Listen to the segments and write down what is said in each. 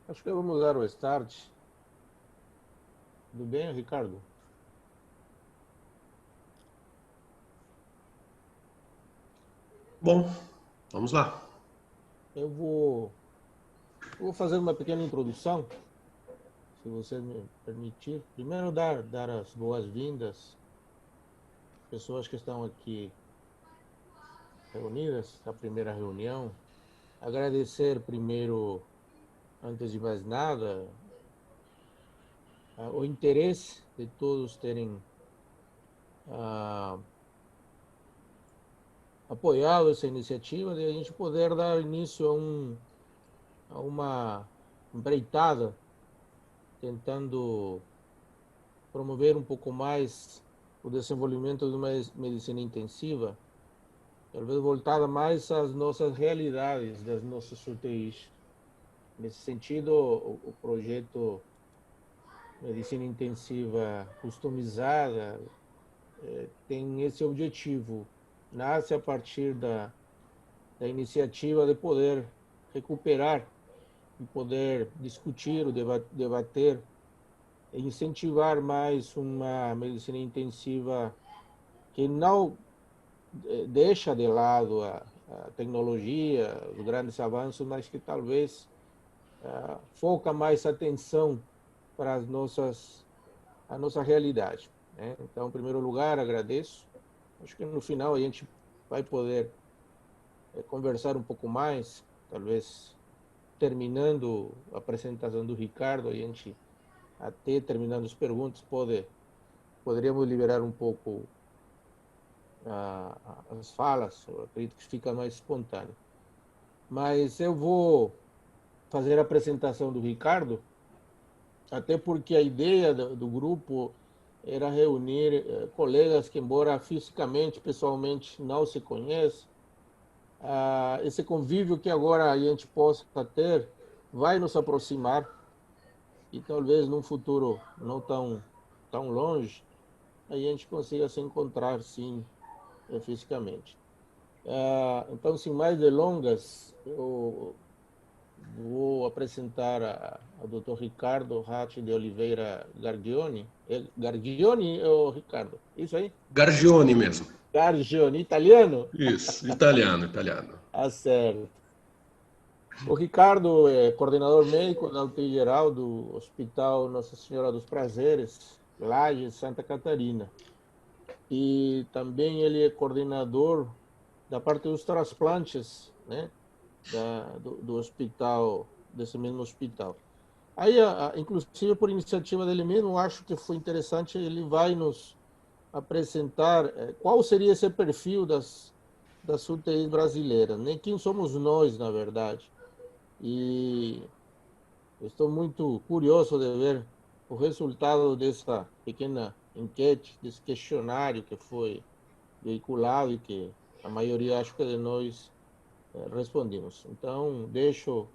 Acho que vamos dar o start. Tudo bem, Ricardo? Bom, vamos lá. Eu vou, eu vou fazer uma pequena introdução, se você me permitir. Primeiro, dar as boas-vindas às pessoas que estão aqui reunidas na primeira reunião. Agradecer primeiro, antes de mais nada, o interesse de todos terem ah, apoiado essa iniciativa de a gente poder dar início a uma empreitada tentando promover um pouco mais o desenvolvimento de uma medicina intensiva, talvez voltada mais às nossas realidades das nossas UTIs. Nesse sentido, o projeto Medicina Intensiva Customizada tem esse objetivo. Nasce a partir da iniciativa de poder recuperar e poder discutir, debater e incentivar mais uma medicina intensiva que não deixa de lado a tecnologia, os grandes avanços, mas que talvez foca mais atenção para a nossa realidade. Né? Então, em primeiro lugar, agradeço. Acho que no final a gente vai poder conversar um pouco mais, talvez terminando a apresentação do Ricardo, a gente até terminando as perguntas poderíamos liberar um pouco as falas, eu acredito que fica mais espontâneo. Mas eu vou fazer a apresentação do Ricardo, até porque a ideia do grupo era reunir colegas que, embora fisicamente, pessoalmente, não se conheçam, esse convívio que agora a gente possa ter vai nos aproximar e talvez num futuro não tão longe a gente consiga se encontrar, sim, fisicamente. Então, sem mais delongas, eu vou apresentar ao Dr. Ricardo Ratti de Oliveira Gargioni. É Gargioni ou Ricardo? Isso aí? Gargione mesmo. Gargioni, italiano? Isso, italiano, italiano. Certo. O Ricardo é coordenador médico da UTI geral do Hospital Nossa Senhora dos Prazeres, Lages, Santa Catarina. E também ele é coordenador da parte dos transplantes, né, do hospital, desse mesmo hospital. Aí, inclusive por iniciativa dele mesmo, acho que foi interessante, ele vai nos apresentar qual seria esse perfil das UTIs brasileiras, né? Quem somos nós, na verdade. E estou muito curioso de ver o resultado dessa pequena enquete, desse questionário que foi veiculado e que a maioria, acho que de nós, respondemos. Então, deixo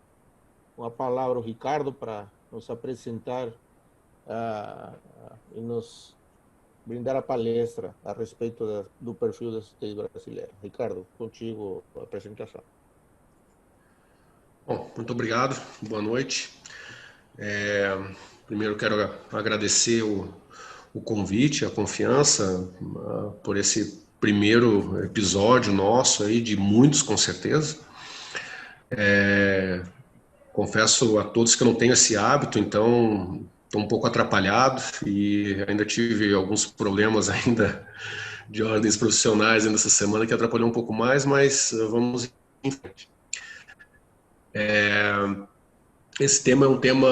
com a palavra ao Ricardo para nos apresentar e nos brindar a palestra a respeito do perfil da sociedade brasileira. Ricardo, contigo a apresentação. Bom, muito obrigado, boa noite. Primeiro quero agradecer o convite, a confiança por esse primeiro episódio nosso aí, de muitos com certeza. Confesso a todos que eu não tenho esse hábito, então estou um pouco atrapalhado e ainda tive alguns problemas ainda de ordens profissionais nessa semana que atrapalhou um pouco mais, mas vamos em frente. Esse tema é um tema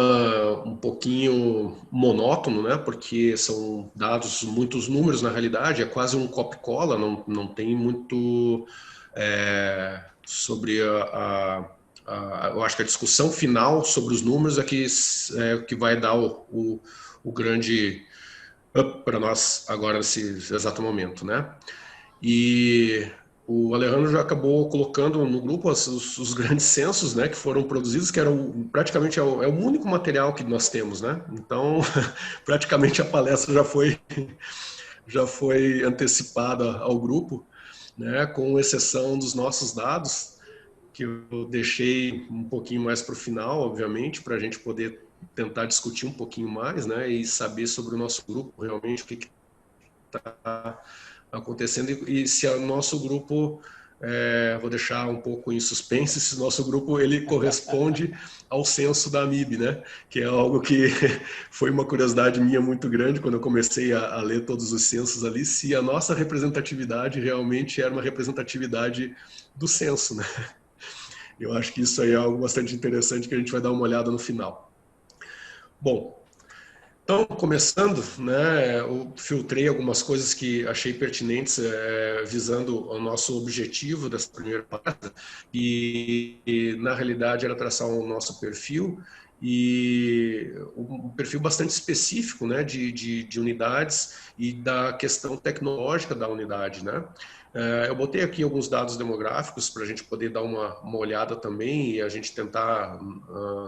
um pouquinho monótono, né? Porque são dados muitos números na realidade, é quase um copy-cola, não tem muito sobre eu acho que a discussão final sobre os números é que vai dar o grande up para nós agora nesse exato momento, né? E o Alejandro já acabou colocando no grupo os grandes censos, né, que foram produzidos, que eram praticamente é o único material que nós temos, né? Então, praticamente a palestra já foi antecipada ao grupo, né, com exceção dos nossos dados, que eu deixei um pouquinho mais para o final, obviamente, para a gente poder tentar discutir um pouquinho mais, né, e saber sobre o nosso grupo, realmente, o que está acontecendo e se o nosso grupo, vou deixar um pouco em suspense, se o nosso grupo ele corresponde ao censo da AMIB, né? Que é algo que foi uma curiosidade minha muito grande quando eu comecei a ler todos os censos ali, se a nossa representatividade realmente era uma representatividade do censo, né? Eu acho que isso aí é algo bastante interessante que a gente vai dar uma olhada no final. Bom, então, começando, né, eu filtrei algumas coisas que achei pertinentes visando o nosso objetivo dessa primeira parte e na realidade era traçar o nosso perfil e um perfil bastante específico, né, de unidades e da questão tecnológica da unidade, né. Eu botei aqui alguns dados demográficos para a gente poder dar uma olhada também e a gente tentar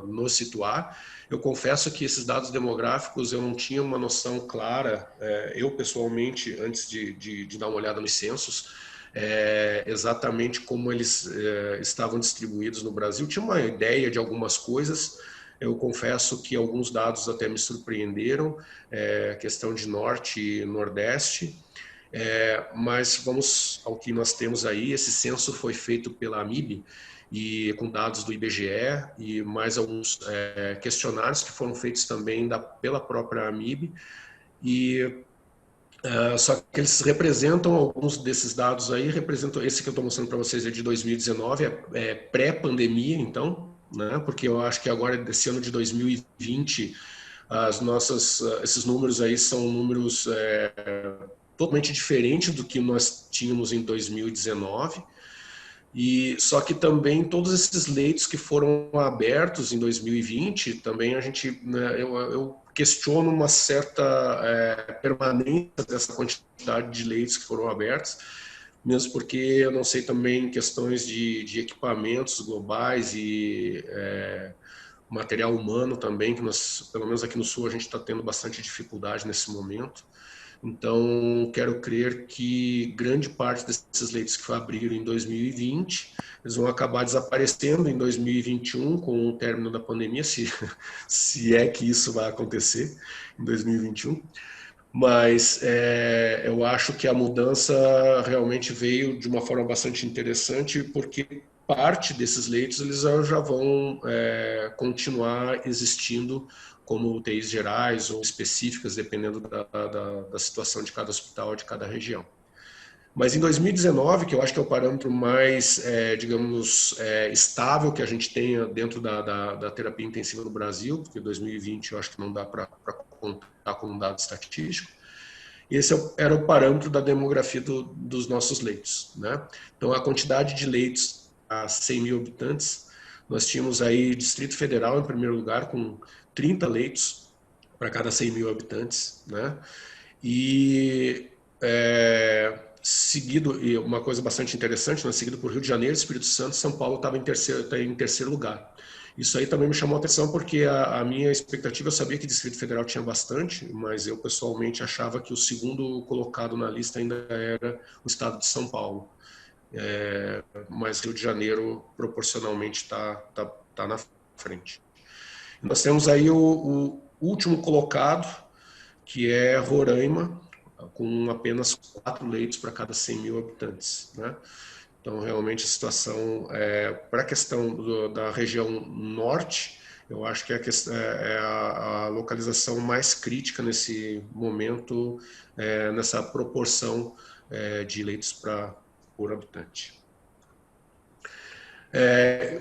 nos situar. Eu confesso que esses dados demográficos eu não tinha uma noção clara, eu pessoalmente, antes de dar uma olhada nos censos, exatamente como eles estavam distribuídos no Brasil. Tinha uma ideia de algumas coisas, eu confesso que alguns dados até me surpreenderam, questão de Norte e Nordeste, mas vamos ao que nós temos aí. Esse censo foi feito pela AMIB, e com dados do IBGE e mais alguns questionários que foram feitos também pela própria AMIB, e só que eles representam, alguns desses dados aí, representam, esse que eu estou mostrando para vocês é de 2019, é pré-pandemia, então, né, porque eu acho que agora, desse ano de 2020, esses números aí são números totalmente diferentes do que nós tínhamos em 2019, e só que também todos esses leitos que foram abertos em 2020, também a gente, né, eu questiono uma certa permanência dessa quantidade de leitos que foram abertos, mesmo porque eu não sei também questões de equipamentos globais e material humano também, que nós, pelo menos aqui no Sul, a gente está tendo bastante dificuldade nesse momento. Então, quero crer que grande parte desses leitos que abriram em 2020, eles vão acabar desaparecendo em 2021 com o término da pandemia, se é que isso vai acontecer em 2021. Mas eu acho que a mudança realmente veio de uma forma bastante interessante, porque parte desses leitos eles já vão continuar existindo como UTIs gerais ou específicas, dependendo da situação de cada hospital, de cada região. Mas em 2019, que eu acho que é o parâmetro mais, digamos, estável que a gente tenha dentro da terapia intensiva no Brasil, porque 2020 eu acho que não dá para contar com um dado estatístico, esse era o parâmetro da demografia dos nossos leitos, né? Então, a quantidade de leitos a 100 mil habitantes, nós tínhamos aí Distrito Federal em primeiro lugar, com 30 leitos para cada 100 mil habitantes, né? E seguido, e uma coisa bastante interessante, né? Seguido por Rio de Janeiro, Espírito Santo, São Paulo estava em terceiro lugar. Isso aí também me chamou a atenção porque a minha expectativa, eu sabia que Distrito Federal tinha bastante, mas eu pessoalmente achava que o segundo colocado na lista ainda era o estado de São Paulo. Mas Rio de Janeiro proporcionalmente está na frente. Nós temos aí o último colocado, que é Roraima, com apenas 4 leitos para cada 100 mil habitantes, né? Então, realmente, a situação, para a questão da região norte, eu acho que a localização mais crítica nesse momento, nessa proporção de leitos por habitante.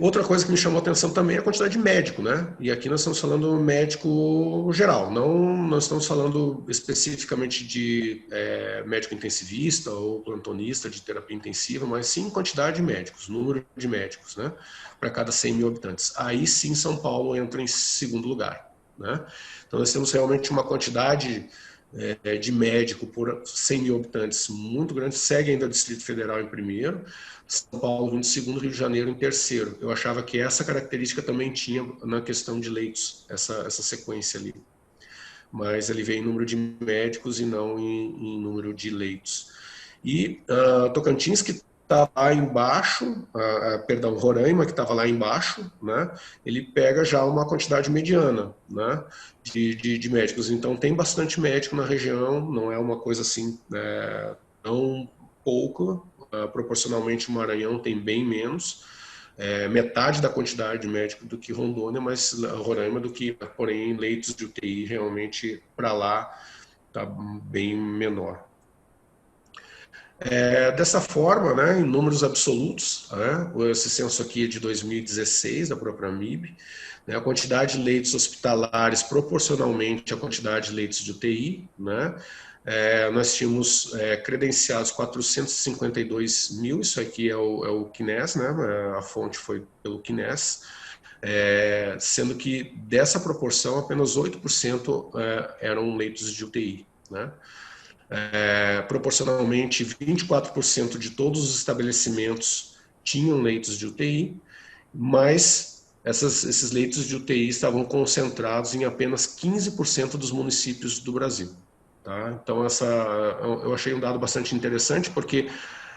Outra coisa que me chamou a atenção também é a quantidade de médico, né? E aqui nós estamos falando médico geral, não nós estamos falando especificamente de médico intensivista ou plantonista de terapia intensiva, mas sim quantidade de médicos, número de médicos, né? Para cada 100 mil habitantes. Aí sim São Paulo entra em segundo lugar, né? Então nós temos realmente uma quantidade de médico por 100 mil habitantes muito grande, segue ainda o Distrito Federal em primeiro, São Paulo em segundo, Rio de Janeiro em terceiro. Eu achava que essa característica também tinha na questão de leitos, essa sequência ali. Mas ele veio em número de médicos e não em número de leitos. E Tocantins, que está lá embaixo, perdão, Roraima, que estava lá embaixo, né, ele pega já uma quantidade mediana, né, de médicos. Então, tem bastante médico na região, não é uma coisa assim tão pouco, proporcionalmente o Maranhão tem bem menos, metade da quantidade de médico do que Rondônia, mas Roraima do que, porém, leitos de UTI realmente para lá está bem menor. Dessa forma, né, em números absolutos, né, esse censo aqui é de 2016, da própria MIB, né, a quantidade de leitos hospitalares proporcionalmente à quantidade de leitos de UTI, né, nós tínhamos credenciados 452 mil, isso aqui é o CNES, né, a fonte foi pelo CNES, sendo que dessa proporção apenas 8% eram leitos de UTI, né. Proporcionalmente 24% de todos os estabelecimentos tinham leitos de UTI, mas esses leitos de UTI estavam concentrados em apenas 15% dos municípios do Brasil. Tá? Então, eu achei um dado bastante interessante, porque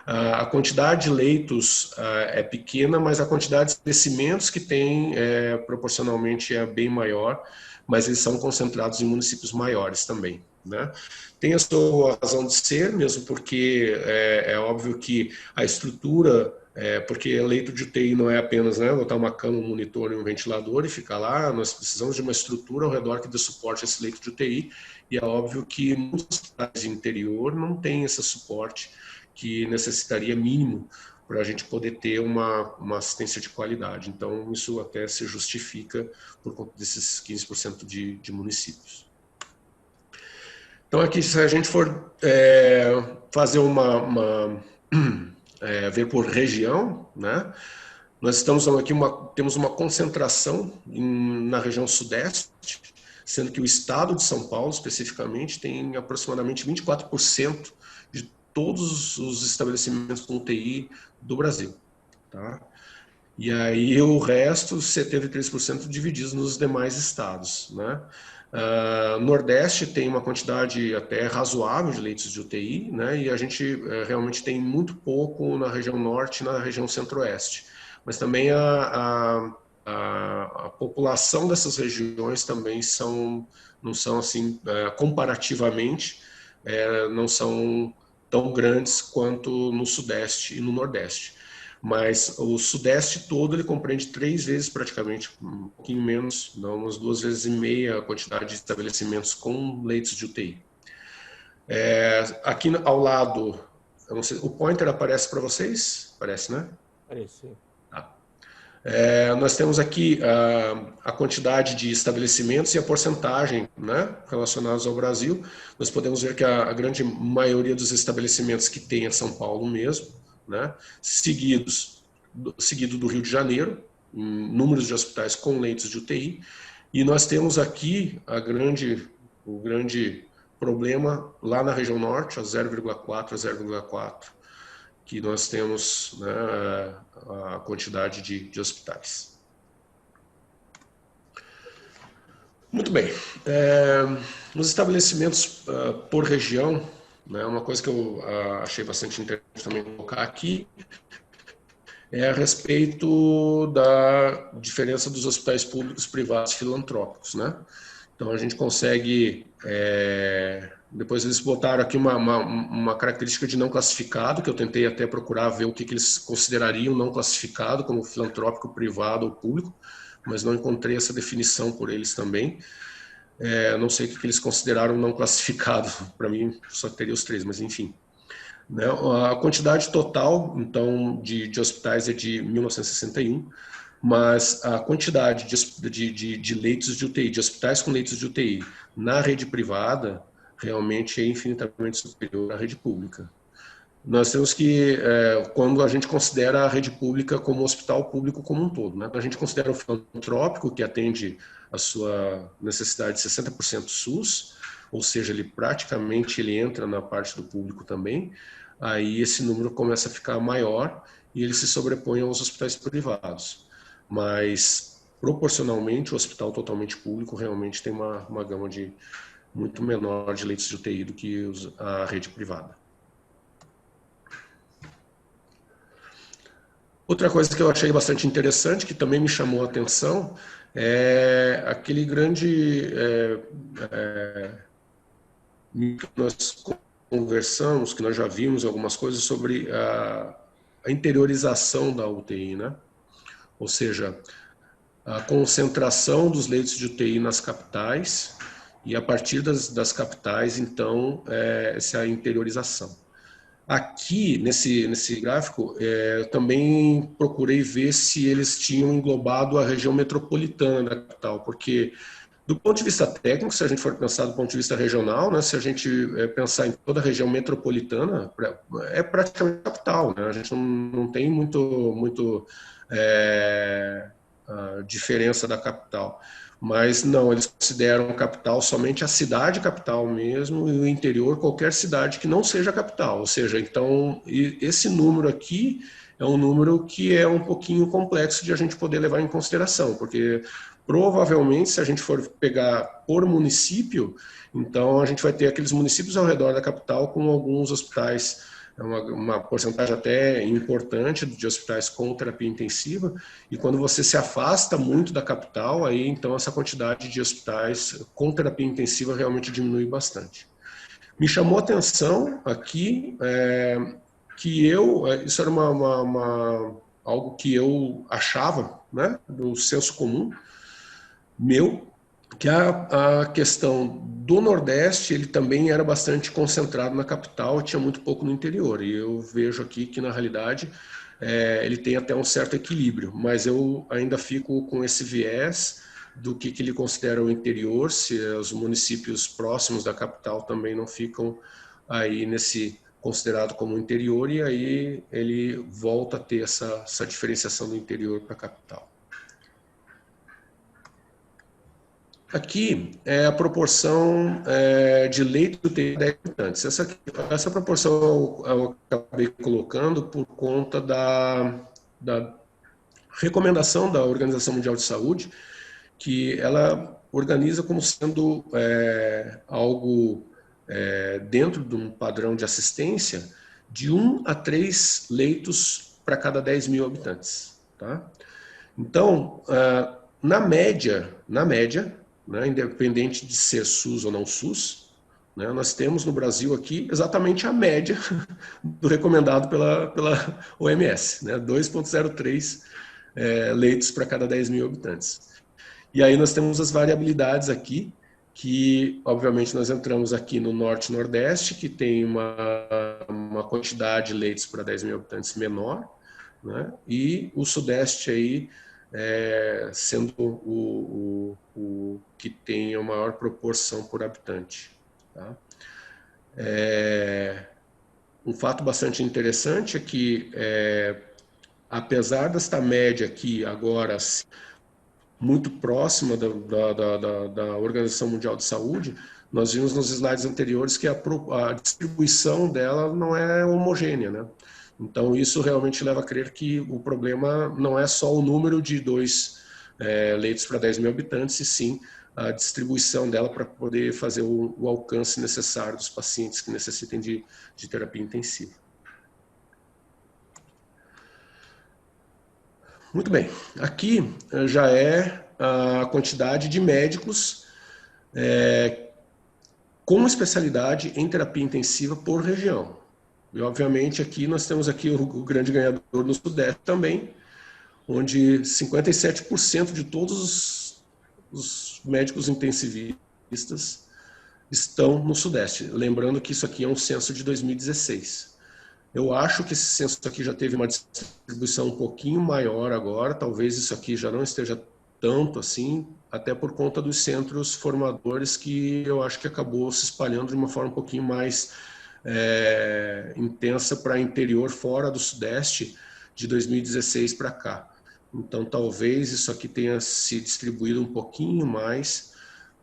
a quantidade de leitos é pequena, mas a quantidade de estabelecimentos que tem proporcionalmente é bem maior, mas eles são concentrados em municípios maiores também, né? Tem a sua razão de ser, mesmo porque é óbvio que a estrutura, porque leito de UTI não é apenas, né, botar uma cama, um monitor e um ventilador e ficar lá, nós precisamos de uma estrutura ao redor que dê suporte a esse leito de UTI, e é óbvio que muitos hospitais de interior não tem esse suporte que necessitaria mínimo para a gente poder ter uma assistência de qualidade. Então, isso até se justifica por conta desses 15% de municípios. Então, aqui, se a gente for fazer ver por região, né? Nós estamos aqui, temos uma concentração na região sudeste, sendo que o estado de São Paulo, especificamente, tem aproximadamente 24% de todos os estabelecimentos com UTI do Brasil. Tá? E aí o resto, 73%, divididos nos demais estados. Né? Nordeste tem uma quantidade até razoável de leitos de UTI, né? E a gente realmente tem muito pouco na região norte e na região centro-oeste. Mas também a população dessas regiões também não são assim, comparativamente, não são tão grandes quanto no Sudeste e no Nordeste. Mas o Sudeste todo ele compreende 3 vezes praticamente, um pouquinho menos, não, umas 2 vezes e meia a quantidade de estabelecimentos com leitos de UTI. Aqui ao lado, eu não sei, o pointer aparece para vocês? Aparece, né? Parece. Tá. Nós temos aqui a quantidade de estabelecimentos e a porcentagem, né, relacionados ao Brasil. Nós podemos ver que a grande maioria dos estabelecimentos que tem é São Paulo mesmo, né, seguido do Rio de Janeiro, em números de hospitais com leitos de UTI. E nós temos aqui o grande problema lá na região norte, a 0,4 a 0,4, que nós temos, né, a quantidade de hospitais. Muito bem. Nos estabelecimentos por região, né, uma coisa que eu achei bastante interessante também colocar aqui é a respeito da diferença dos hospitais públicos, privados e filantrópicos, né? Então a gente consegue, depois eles botaram aqui uma característica de não classificado, que eu tentei até procurar ver o que eles considerariam não classificado, como filantrópico, privado ou público, mas não encontrei essa definição por eles também. Não sei o que eles consideraram não classificado, para mim só teria os 3, mas enfim. Né? A quantidade total, então, de hospitais é de 1961, mas a quantidade de leitos de UTI, de hospitais com leitos de UTI na rede privada, realmente é infinitamente superior à rede pública. Nós temos que, quando a gente considera a rede pública como hospital público como um todo, né? A gente considera o filantrópico, que atende a sua necessidade de 60% SUS, ou seja, ele entra na parte do público também, aí esse número começa a ficar maior e ele se sobrepõe aos hospitais privados. Mas, proporcionalmente, o hospital totalmente público realmente tem uma gama muito menor de leitos de UTI do que a rede privada. Outra coisa que eu achei bastante interessante, que também me chamou a atenção, é aquele grande que nós conversamos, que nós já vimos algumas coisas sobre a interiorização da UTI, né? Ou seja, a concentração dos leitos de UTI nas capitais e a partir das capitais, então, essa interiorização. Aqui, nesse gráfico, eu também procurei ver se eles tinham englobado a região metropolitana da capital, porque do ponto de vista técnico, se a gente for pensar do ponto de vista regional, né, se a gente pensar em toda a região metropolitana, é praticamente capital, né? A gente não tem muito diferença da capital. Mas não, eles consideram capital somente a cidade capital mesmo e o interior qualquer cidade que não seja capital. Ou seja, então esse número aqui é um número que é um pouquinho complexo de a gente poder levar em consideração, porque provavelmente se a gente for pegar por município, então a gente vai ter aqueles municípios ao redor da capital com alguns hospitais, uma porcentagem até importante de hospitais com terapia intensiva, e quando você se afasta muito da capital, aí então essa quantidade de hospitais com terapia intensiva realmente diminui bastante. Me chamou a atenção aqui que isso era algo que eu achava, né, do senso comum meu, que a questão do Nordeste, ele também era bastante concentrado na capital, tinha muito pouco no interior, e eu vejo aqui que na realidade ele tem até um certo equilíbrio, mas eu ainda fico com esse viés do que ele considera o interior, se os municípios próximos da capital também não ficam aí nesse considerado como interior, e aí ele volta a ter essa diferenciação do interior para a capital. Aqui é a proporção de leitos de UTI de habitantes. Essa proporção eu acabei colocando por conta da recomendação da Organização Mundial de Saúde, que ela organiza como sendo algo dentro de um padrão de assistência de 1 a 3 leitos para cada 10 mil habitantes. Tá? Então, na média, né, independente de ser SUS ou não SUS, né, nós temos no Brasil aqui exatamente a média do recomendado pela OMS, né, 2,03 leitos para cada 10 mil habitantes. E aí nós temos as variabilidades aqui, que obviamente nós entramos aqui no Norte e Nordeste, que tem uma quantidade de leitos para 10 mil habitantes menor, né, e o Sudeste aí sendo o que tem a maior proporção por habitante. Tá? Um fato bastante interessante é que, apesar desta média aqui agora muito próxima da Organização Mundial de Saúde, nós vimos nos slides anteriores que a distribuição dela não é homogênea, né? Então, isso realmente leva a crer que o problema não é só o número de 2 leitos para 10 mil habitantes, e sim a distribuição dela para poder fazer o alcance necessário dos pacientes que necessitem de terapia intensiva. Muito bem, aqui já é a quantidade de médicos com especialidade em terapia intensiva por região. E, obviamente, aqui nós temos aqui o grande ganhador no Sudeste também, onde 57% de todos os médicos intensivistas estão no Sudeste. Lembrando que isso aqui é um censo de 2016. Eu acho que esse censo aqui já teve uma distribuição um pouquinho maior agora, talvez isso aqui já não esteja tanto assim, até por conta dos centros formadores, que eu acho que acabou se espalhando de uma forma um pouquinho mais intensa para interior fora do Sudeste de 2016 para cá. Então talvez isso aqui tenha se distribuído um pouquinho mais,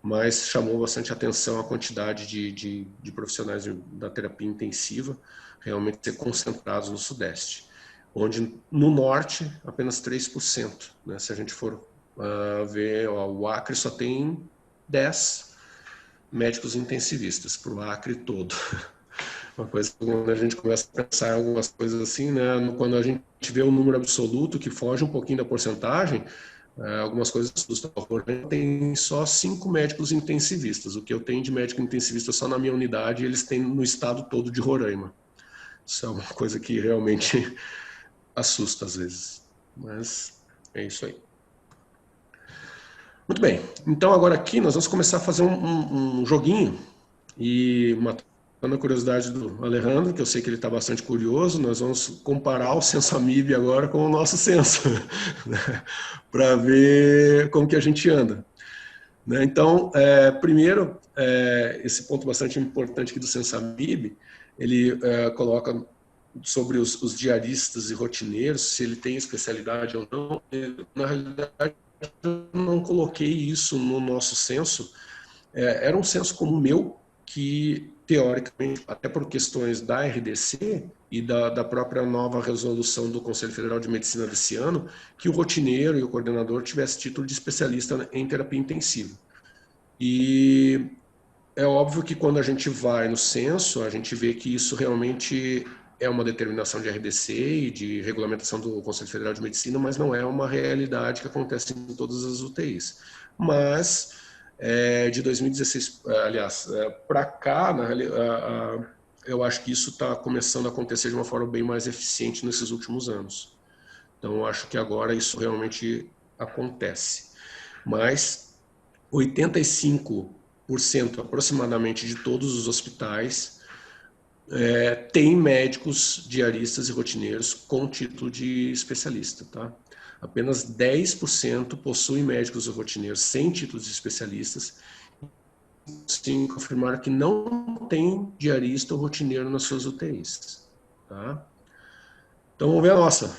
mas chamou bastante atenção a quantidade de profissionais da terapia intensiva realmente ser concentrados no Sudeste, onde no Norte apenas 3%. Né? Se a gente for ver, o Acre só tem 10 médicos intensivistas, para o Acre todo. Uma coisa que quando a gente começa a pensar em algumas coisas assim, né? Quando a gente vê um número absoluto que foge um pouquinho da porcentagem, algumas coisas assustam. Tem só 5 médicos intensivistas. O que eu tenho de médico intensivista só na minha unidade, eles têm no estado todo de Roraima. Isso é uma coisa que realmente assusta às vezes. Mas é isso aí. Muito bem. Então agora aqui nós vamos começar a fazer um joguinho e matando a curiosidade do Alejandro, que eu sei que ele está bastante curioso, nós vamos comparar o censo Amib agora com o nosso censo, né? Para ver como que a gente anda. Né? Então, primeiro, esse ponto bastante importante aqui do censo Amib, ele coloca sobre os diaristas e rotineiros, se ele tem especialidade ou não. Na realidade, eu não coloquei isso no nosso censo. Era um censo como o meu, que, teoricamente, até por questões da RDC e da própria nova resolução do Conselho Federal de Medicina desse ano, que o rotineiro e o coordenador tivessem título de especialista em terapia intensiva. E é óbvio que quando a gente vai no censo, a gente vê que isso realmente é uma determinação de RDC e de regulamentação do Conselho Federal de Medicina, mas não é uma realidade que acontece em todas as UTIs. Mas de 2016, aliás, para cá, eu acho que isso está começando a acontecer de uma forma bem mais eficiente nesses últimos anos. Então, eu acho que agora isso realmente acontece. Mas 85% aproximadamente de todos os hospitais tem médicos, diaristas e rotineiros com título de especialista, tá? Apenas 10% possuem médicos e rotineiros sem títulos de especialistas. Sim, confirmaram que não tem diarista ou rotineiro nas suas UTIs, tá? Então vamos ver a nossa,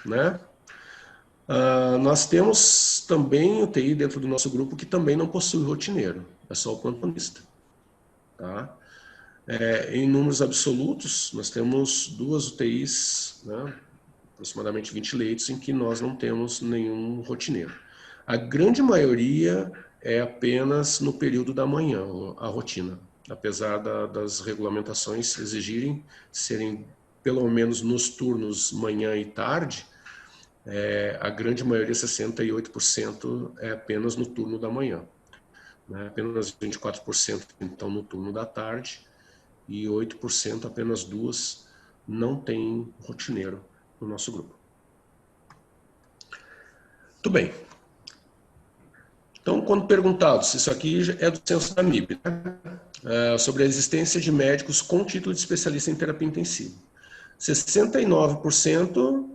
né? Nós temos também UTI dentro do nosso grupo que também não possui rotineiro, é só o plantonista, tá? Em números absolutos, nós temos 2 UTIs, né, aproximadamente 20 leitos, em que nós não temos nenhum rotineiro. A grande maioria é apenas no período da manhã, a rotina, apesar das regulamentações exigirem serem pelo menos nos turnos manhã e tarde, a grande maioria, 68%, é apenas no turno da manhã. Né? Apenas 24% então no turno da tarde e 8%, apenas 2, não tem rotineiro no nosso grupo. Muito bem. Então, quando perguntado se isso aqui é do censo da MIB, né? Sobre a existência de médicos com título de especialista em terapia intensiva. 69%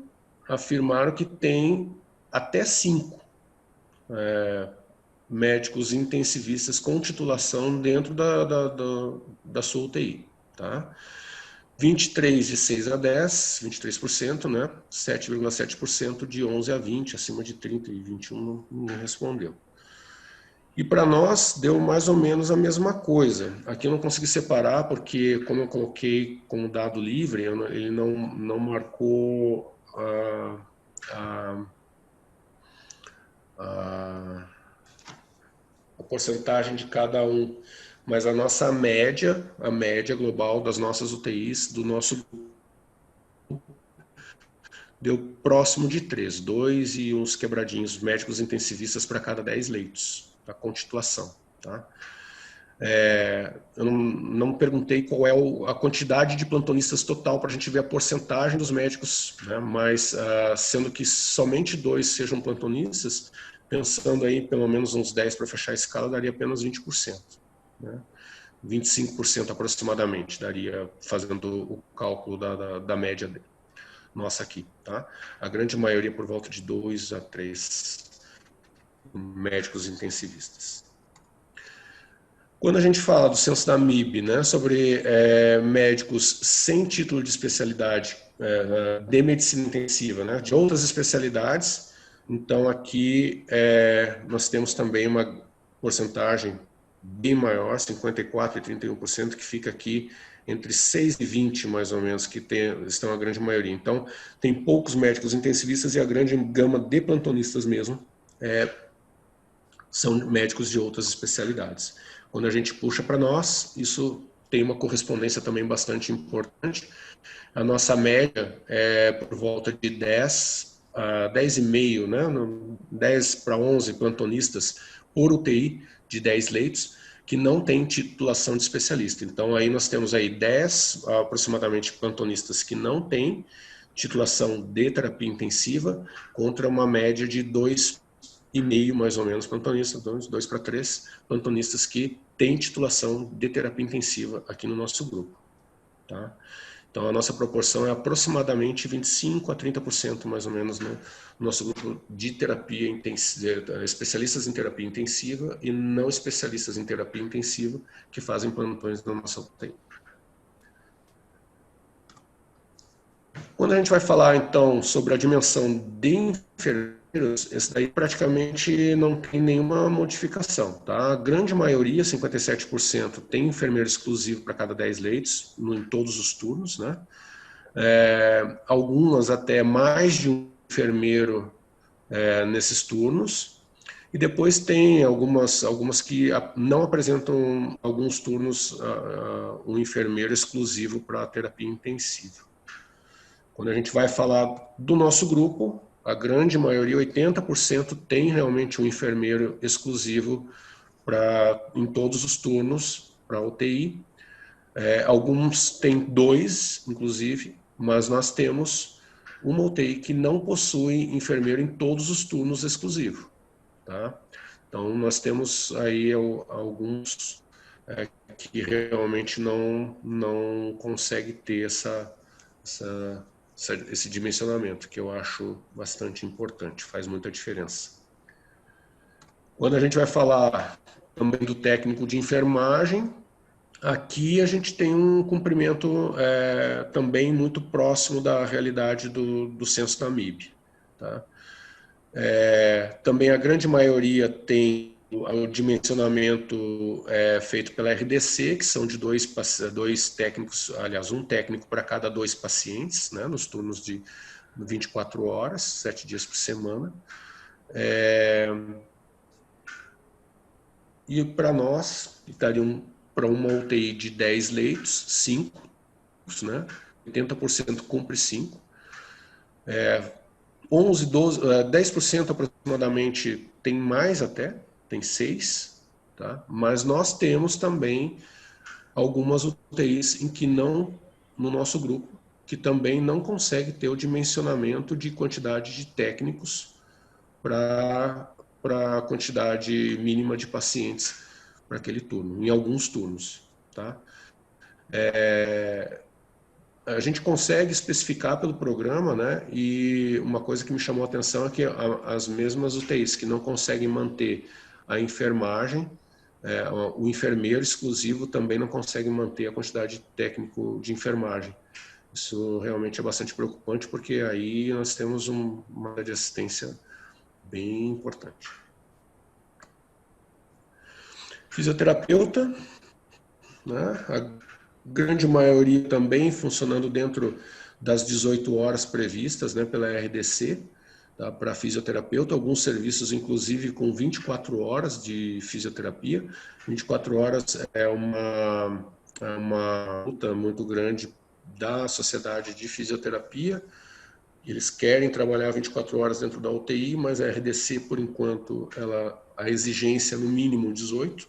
afirmaram que tem até 5 médicos intensivistas com titulação dentro da sua UTI. Tá? 23 de 6 a 10, 23%, né? 7,7% de 11 a 20, acima de 30 e 21 não respondeu. E para nós deu mais ou menos a mesma coisa. Aqui eu não consegui separar porque, como eu coloquei como dado livre, ele não marcou a porcentagem de cada um. Mas a nossa média, a média global das nossas UTIs, do nosso deu próximo de 3, 2 e uns quebradinhos médicos intensivistas para cada 10 leitos da constituição. Tá? Eu não perguntei qual é a quantidade de plantonistas total para a gente ver a porcentagem dos médicos, né? Mas sendo que somente 2 sejam plantonistas, pensando aí pelo menos uns 10 para fechar a escala, daria apenas 20%. Né? 25% aproximadamente, daria fazendo o cálculo da média dele. Nossa aqui, tá? A grande maioria por volta de 2 a 3 médicos intensivistas. Quando a gente fala do censo da MIB, né, sobre médicos sem título de especialidade de medicina intensiva, né, de outras especialidades, então aqui nós temos também uma porcentagem bem maior, 54% e 31%, que fica aqui entre 6 e 20, mais ou menos, que estão a grande maioria. Então, tem poucos médicos intensivistas e a grande gama de plantonistas mesmo são médicos de outras especialidades. Quando a gente puxa para nós, isso tem uma correspondência também bastante importante. A nossa média é por volta de 10 a 10,5, né? 10 para 11 plantonistas por UTI de 10 leitos que não tem titulação de especialista. Então, aí nós temos aí 10 aproximadamente plantonistas que não têm titulação de terapia intensiva contra uma média de 2,5 mais ou menos plantonistas, 2 para 3 plantonistas que têm titulação de terapia intensiva aqui no nosso grupo. Tá? Então, a nossa proporção é aproximadamente 25 a 30% mais ou menos no nosso grupo de terapia intensiva, especialistas em terapia intensiva e não especialistas em terapia intensiva que fazem plantões na nossa UTI. Quando a gente vai falar, então, sobre a dimensão de enfermeiros, esse daí praticamente não tem nenhuma modificação, tá? A grande maioria, 57%, tem enfermeiro exclusivo para cada 10 leitos, em todos os turnos, né? Algumas até mais de um enfermeiro nesses turnos, e depois tem algumas que não apresentam alguns turnos um enfermeiro exclusivo para a terapia intensiva. Quando a gente vai falar do nosso grupo, a grande maioria, 80%, tem realmente um enfermeiro exclusivo em todos os turnos para UTI. Alguns têm 2, inclusive, mas nós temos uma UTI que não possui enfermeiro em todos os turnos exclusivo. Tá? Então, nós temos aí alguns que realmente não conseguem ter esse dimensionamento, que eu acho bastante importante, faz muita diferença. Quando a gente vai falar também do técnico de enfermagem, aqui a gente tem um cumprimento também muito próximo da realidade do censo da MIB. Tá? Também a grande maioria tem o dimensionamento feito pela RDC, que são de dois técnicos, aliás, um técnico para cada 2 pacientes, né, nos turnos de 24 horas, 7 dias por semana. E para nós, estariam para uma UTI de 10 leitos, 5, né, 80% cumpre 5. 11, 12, 10% aproximadamente tem mais até, tem 6, tá? Mas nós temos também algumas UTIs em que não, no nosso grupo, que também não consegue ter o dimensionamento de quantidade de técnicos para a quantidade mínima de pacientes para aquele turno, em alguns turnos, tá? A gente consegue especificar pelo programa, né? E uma coisa que me chamou a atenção é que as mesmas UTIs que não conseguem manter a enfermagem, o enfermeiro exclusivo também não consegue manter a quantidade de técnico de enfermagem. Isso realmente é bastante preocupante, porque aí nós temos uma área de assistência bem importante. Fisioterapeuta, né? A grande maioria também funcionando dentro das 18 horas previstas, né, pela RDC, tá, para fisioterapeuta, alguns serviços inclusive com 24 horas de fisioterapia. 24 horas é uma luta muito grande da Sociedade de Fisioterapia. Eles querem trabalhar 24 horas dentro da UTI, mas a RDC, por enquanto, a exigência no mínimo 18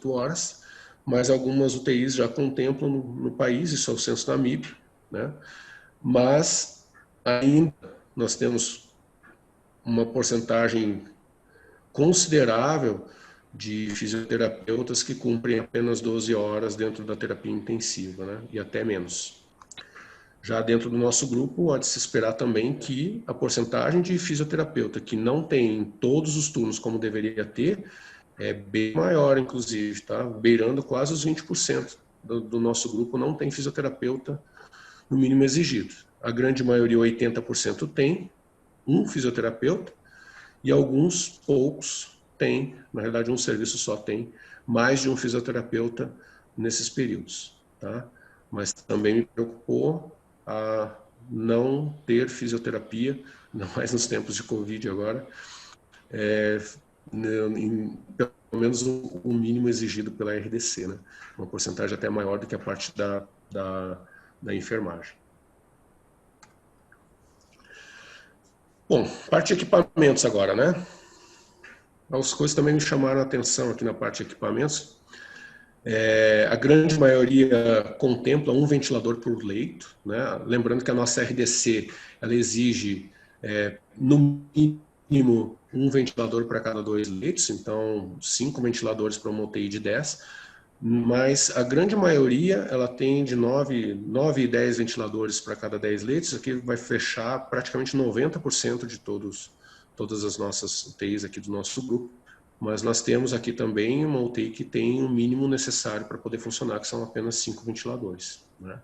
horas, mas algumas UTIs já contemplam no país, isso é o censo da MIB, né? Mas ainda nós temos uma porcentagem considerável de fisioterapeutas que cumprem apenas 12 horas dentro da terapia intensiva, né? E até menos. Já dentro do nosso grupo, há de se esperar também que a porcentagem de fisioterapeuta que não tem em todos os turnos como deveria ter, é bem maior, inclusive, tá? Beirando quase os 20% do nosso grupo não tem fisioterapeuta no mínimo exigido. A grande maioria, 80%, tem um fisioterapeuta e alguns poucos têm, na realidade um serviço só tem mais de um fisioterapeuta nesses períodos, tá? Mas também me preocupou a não ter fisioterapia, ainda mais nos tempos de Covid agora, menos o mínimo exigido pela RDC, né? Uma porcentagem até maior do que a parte da enfermagem. Bom, parte de equipamentos agora, né? As coisas também me chamaram a atenção aqui na parte de equipamentos. A grande maioria contempla um ventilador por leito, né? Lembrando que a nossa RDC ela exige, no mínimo, um ventilador para cada 2 leitos, então 5 ventiladores para uma UTI de 10, mas a grande maioria ela tem de 9 e 10 ventiladores para cada 10 leitos, aqui vai fechar praticamente 90% de todas as nossas UTIs aqui do nosso grupo. Mas nós temos aqui também uma UTI que tem o mínimo necessário para poder funcionar, que são apenas 5 ventiladores, né?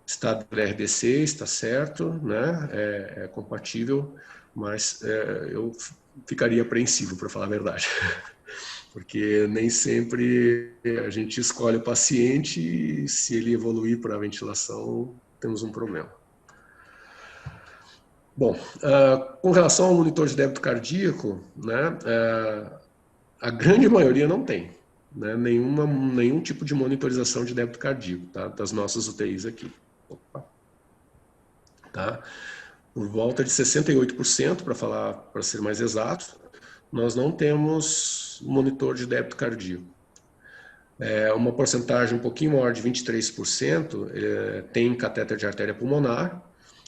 Estado da RDC está certo, né? É compatível, mas eu ficaria apreensivo, para falar a verdade. Porque nem sempre a gente escolhe o paciente e se ele evoluir para a ventilação, temos um problema. Bom, com relação ao monitor de débito cardíaco, né? A grande maioria não tem, né, nenhum tipo de monitorização de débito cardíaco, tá, das nossas UTIs aqui. Opa. Tá? Por volta de 68%, para ser mais exato, nós não temos monitor de débito cardíaco. Uma porcentagem um pouquinho maior de 23% tem catéter de artéria pulmonar,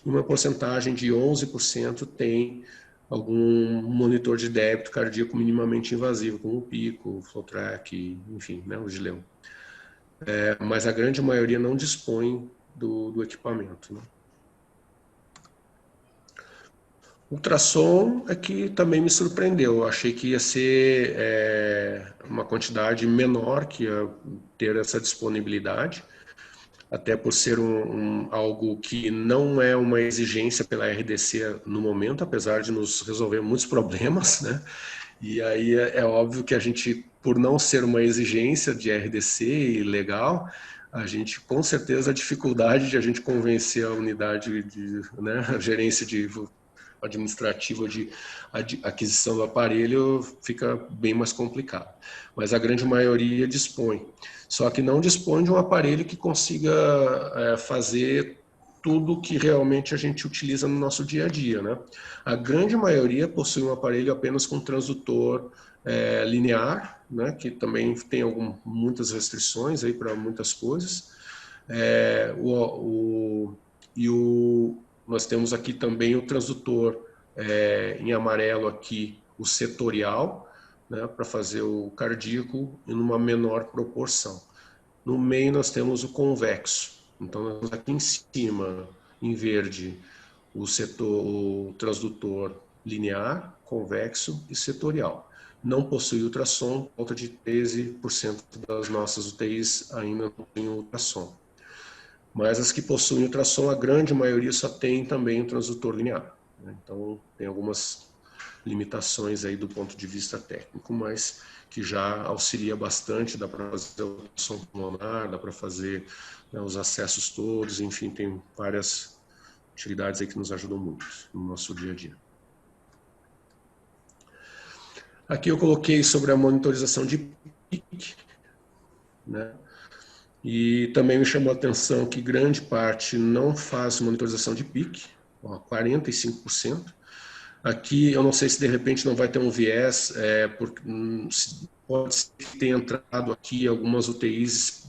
e uma porcentagem de 11% tem algum monitor de débito cardíaco minimamente invasivo, como o Pico, o FlowTrack, enfim, né, o Gileu. Mas a grande maioria não dispõe do equipamento, né? Ultrassom é que também me surpreendeu. Eu achei que ia ser uma quantidade menor, que ia ter essa disponibilidade, até por ser algo que não é uma exigência pela RDC no momento, apesar de nos resolver muitos problemas, né? E aí é óbvio que a gente, por não ser uma exigência de RDC e legal, a gente, com certeza, a dificuldade de a gente convencer a unidade né, a gerência administrativa de aquisição do aparelho fica bem mais complicado. Mas a grande maioria dispõe. Só que não dispõe de um aparelho que consiga fazer tudo que realmente a gente utiliza no nosso dia a dia, né? A grande maioria possui um aparelho apenas com transdutor linear, né? Que também tem muitas restrições aí para muitas coisas. Nós temos aqui também o transdutor em amarelo aqui, o setorial, né, para fazer o cardíaco em uma menor proporção. No meio nós temos o convexo. Então nós temos aqui em cima, em verde, o transdutor linear, convexo e setorial. Não possui ultrassom, volta de 13% das nossas UTIs ainda não tem ultrassom. Mas as que possuem ultrassom, a grande maioria só tem também o transdutor linear. Então, tem algumas limitações aí do ponto de vista técnico, mas que já auxilia bastante, dá para fazer o ultrassom pulmonar, dá para fazer, né, os acessos todos, enfim, tem várias utilidades aí que nos ajudam muito no nosso dia a dia. Aqui eu coloquei sobre a monitorização de PIC, né? E também me chamou a atenção que grande parte não faz monitorização de PIC, 45%. Aqui eu não sei se de repente não vai ter um viés, porque pode ser que tenha entrado aqui algumas UTIs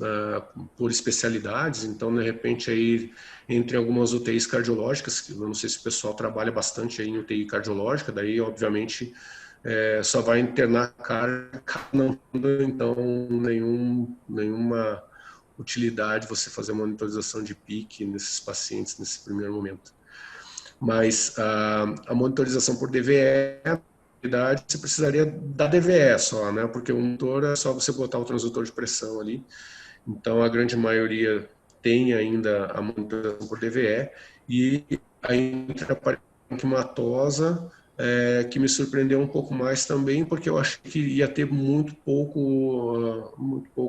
por especialidades, então de repente aí entre algumas UTIs cardiológicas, eu não sei se o pessoal trabalha bastante aí em UTI cardiológica, daí obviamente só vai internar carga, não então nenhuma utilidade você fazer monitorização de PIC nesses pacientes nesse primeiro momento. Mas a monitorização por DVE, na verdade, você precisaria da DVE só, né? Porque o monitor é só você botar o transdutor de pressão ali. Então, a grande maioria tem ainda a monitorização por DVE e ainda a parenquimatosa, que me surpreendeu um pouco mais também, porque eu achei que ia ter muito pouco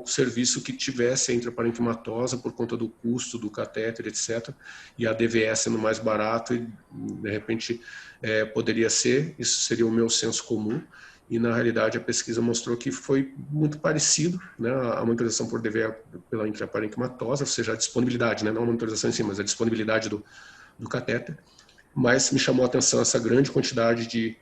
serviço que tivesse entre a parenquimatosa por conta do custo do catéter, etc. E a DVE sendo mais barato, e de repente poderia ser, isso seria o meu senso comum. e na realidade a pesquisa mostrou que foi muito parecido, né, a monitorização por DVE pela intraparenquimatosa, ou seja, a disponibilidade, né, não a monitorização em si, mas a disponibilidade do catéter, mas me chamou a atenção essa grande quantidade de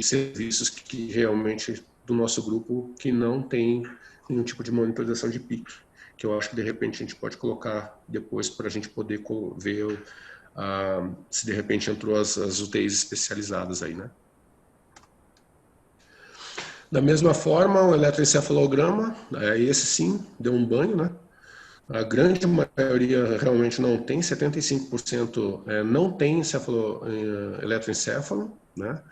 serviços que realmente do nosso grupo que não tem nenhum tipo de monitorização de pique, que eu acho que de repente a gente pode colocar depois para a gente poder ver se de repente entrou as UTIs especializadas aí, né? Da mesma forma, o eletroencefalograma, esse sim, deu um banho, né? A grande maioria realmente não tem, 75% não tem eletroencefalo, né?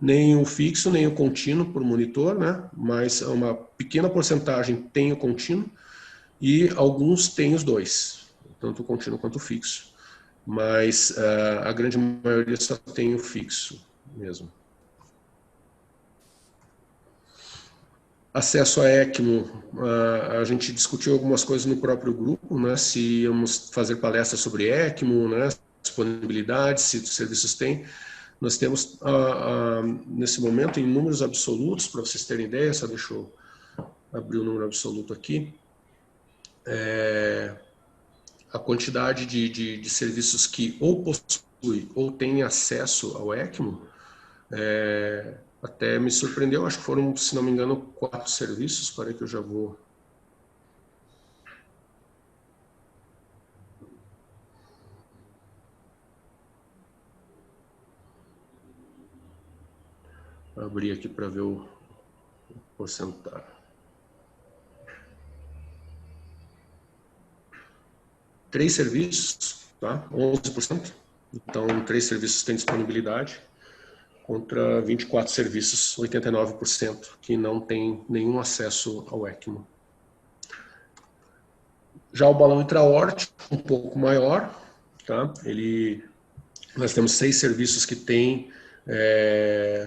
Nem o fixo, nem o contínuo por monitor, né? Mas uma pequena porcentagem tem o contínuo e alguns têm os dois, tanto o contínuo quanto o fixo. Mas a grande maioria só tem o fixo mesmo. Acesso a ECMO, a gente discutiu algumas coisas no próprio grupo, né? Se íamos fazer palestras sobre ECMO, né? Disponibilidade, se os serviços têm. Nós temos, nesse momento, em números absolutos, para vocês terem ideia, só deixa eu abrir o número absoluto aqui, a quantidade de serviços que ou possui ou tem acesso ao ECMO, até me surpreendeu, acho que foram, se não me engano, 4 serviços, para que eu já vou... abrir aqui para ver o porcentagem. 3 serviços, tá? 11%. Então, 3 serviços têm disponibilidade, contra 24 serviços, 89%, que não tem nenhum acesso ao ECMO. Já o balão intraórtico, um pouco maior, tá? Nós temos 6 serviços que têm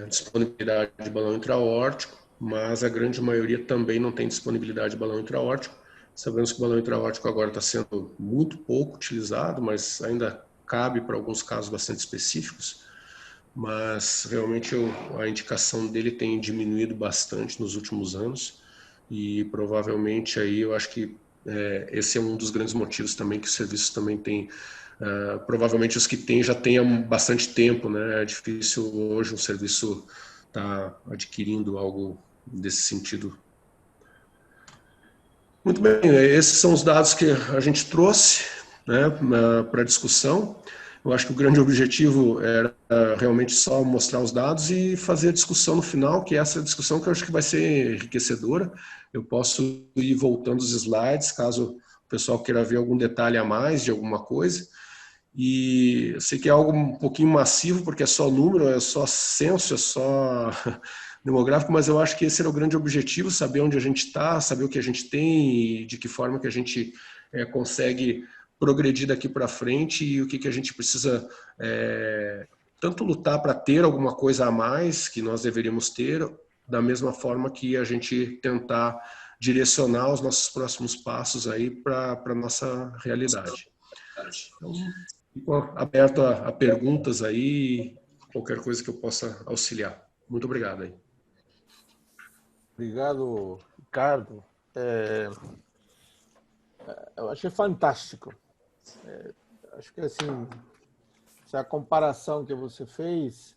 disponibilidade de balão intraórtico, mas a grande maioria também não tem disponibilidade de balão intraórtico. Sabemos que o balão intraórtico agora está sendo muito pouco utilizado, mas ainda cabe para alguns casos bastante específicos. Mas realmente a indicação dele tem diminuído bastante nos últimos anos e provavelmente aí eu acho que esse é um dos grandes motivos também que os serviços também têm. Provavelmente os que têm já têm há bastante tempo, né? É difícil hoje um serviço estar adquirindo algo desse sentido. Muito bem, esses são os dados que a gente trouxe, né, para discussão. Eu acho que o grande objetivo era realmente só mostrar os dados e fazer a discussão no final, que é essa discussão que eu acho que vai ser enriquecedora. Eu posso ir voltando os slides, caso o pessoal queira ver algum detalhe a mais de alguma coisa. E eu sei que é algo um pouquinho massivo, porque é só número, é só censo, é só demográfico, mas eu acho que esse era o grande objetivo, saber onde a gente está, saber o que a gente tem e de que forma que a gente consegue progredir daqui para frente e o que a gente precisa tanto lutar para ter alguma coisa a mais que nós deveríamos ter, da mesma forma que a gente tentar direcionar os nossos próximos passos aí para a nossa realidade. Então, fico aberto a perguntas aí, qualquer coisa que eu possa auxiliar. Muito obrigado aí. Obrigado, Ricardo. Eu achei fantástico. Acho que assim, essa comparação que você fez,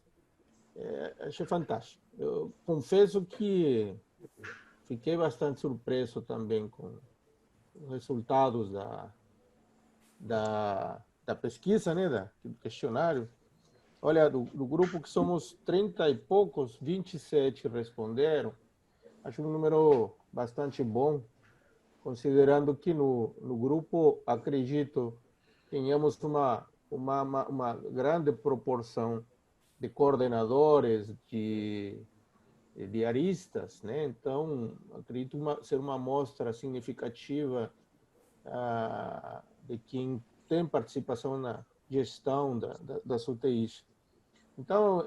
achei fantástico. Eu confesso que fiquei bastante surpreso também com os resultados da pesquisa, né, do questionário. Olha, do grupo que somos 30 e poucos, 27 responderam. Acho um número bastante bom, considerando que no grupo, acredito, tenhamos uma grande proporção de coordenadores, de diaristas, né? Então, acredito ser uma amostra significativa de quem tem participação na gestão das UTIs. Então,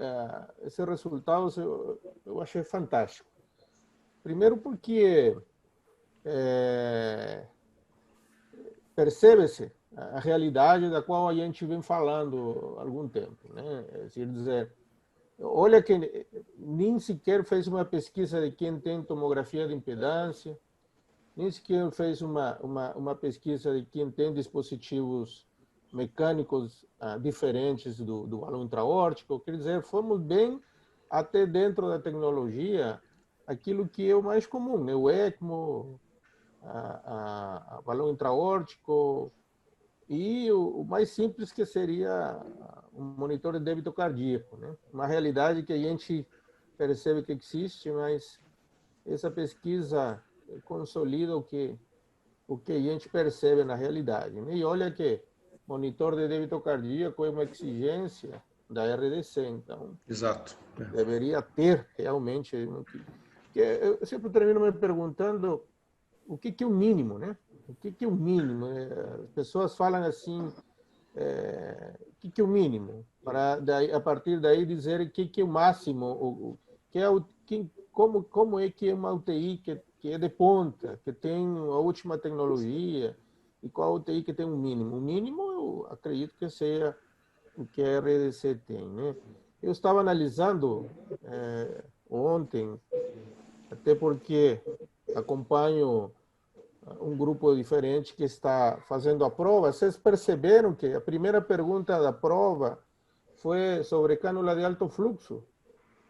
esse resultado eu achei fantástico. Primeiro porque percebe-se a realidade da qual a gente vem falando há algum tempo, né? É dizer, olha que nem sequer fez uma pesquisa de quem tem tomografia de impedância, nem sequer fez uma pesquisa de quem tem dispositivos mecânicos diferentes do balão intraórtico. Quer dizer, fomos bem até dentro da tecnologia, aquilo que é o mais comum, né? O ECMO, a balão intraórtico, e o mais simples, que seria um monitor de débito cardíaco, né? Uma realidade que a gente percebe que existe, mas essa pesquisa consolida o que a gente percebe na realidade, né? E olha que monitor de débito cardíaco é uma exigência da RDC, então Exato. deveria ter realmente. Que eu sempre termino me perguntando o que é o mínimo, né? O que é o mínimo? As pessoas falam assim, o que é o mínimo? Para daí, a partir daí dizer o que é o máximo, que é como é que é uma UTI que é de ponta, que tem a última tecnologia, e qual UTI que tem um mínimo? O mínimo, eu acredito que seja o que a RDC tem, né? Eu estava analisando ontem, até porque acompanho um grupo diferente que está fazendo a prova. Vocês perceberam que a primeira pergunta da prova foi sobre cânula de alto fluxo?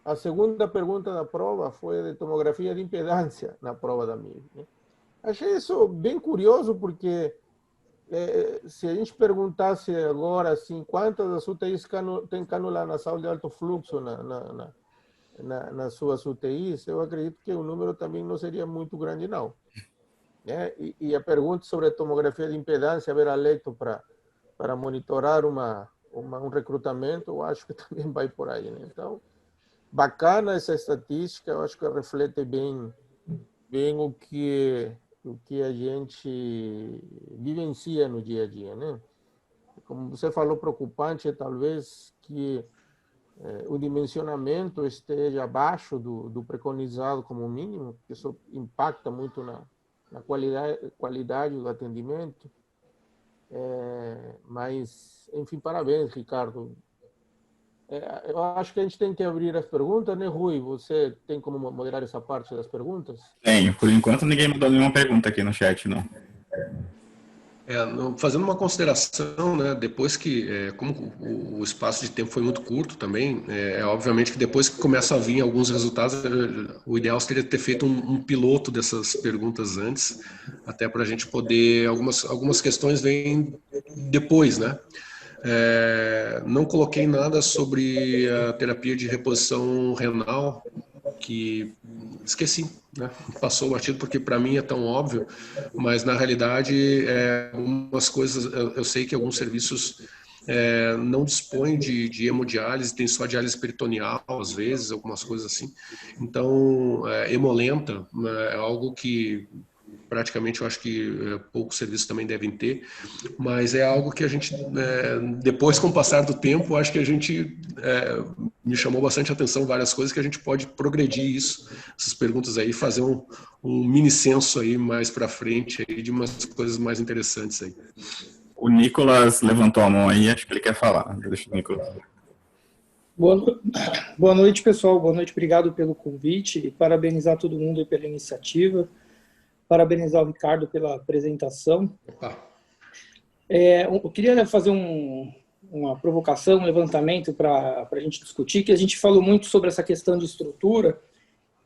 A segunda pergunta da prova foi de tomografia de impedância na prova da MIB, né? Achei isso bem curioso, porque se a gente perguntasse agora assim, quantas das UTIs tem cânula nasal de alto fluxo nas suas UTIs, eu acredito que o número também não seria muito grande, não, né? E a pergunta sobre a tomografia de impedância, haverá leito para monitorar um recrutamento, eu acho que também vai por aí, né? Então, bacana essa estatística, eu acho que reflete bem o que a gente vivencia no dia a dia, né? Como você falou, preocupante talvez que o dimensionamento esteja abaixo do preconizado como mínimo, que isso impacta muito na qualidade do atendimento. Mas, enfim, parabéns, Ricardo. Eu acho que a gente tem que abrir as perguntas, né, Rui? Você tem como moderar essa parte das perguntas? Tenho. Por enquanto, ninguém mandou nenhuma pergunta aqui no chat, não. Fazendo uma consideração, né, depois que, como o espaço de tempo foi muito curto também, obviamente que depois que começam a vir alguns resultados, o ideal seria ter feito um piloto dessas perguntas antes, até para a gente poder, algumas questões vêm depois, né? Não coloquei nada sobre a terapia de reposição renal, que esqueci, né? Passou o batido porque para mim é tão óbvio, mas na realidade algumas coisas, eu sei que alguns serviços não dispõem de hemodiálise, tem só diálise peritoneal às vezes, algumas coisas assim. Então, hemolenta é algo que praticamente eu acho que poucos serviços também devem ter, mas é algo que a gente, depois com o passar do tempo, acho que a gente, me chamou bastante atenção várias coisas que a gente pode progredir isso, essas perguntas aí, fazer um mini censo aí mais para frente aí de umas coisas mais interessantes aí. O Nicolas levantou a mão aí, acho que ele quer falar. Deixa o Nicolas. Boa noite, pessoal. Boa noite, obrigado pelo convite e parabenizar todo mundo pela iniciativa. Parabenizar o Ricardo pela apresentação. Eu queria fazer uma provocação, um levantamento para a gente discutir, que a gente falou muito sobre essa questão de estrutura,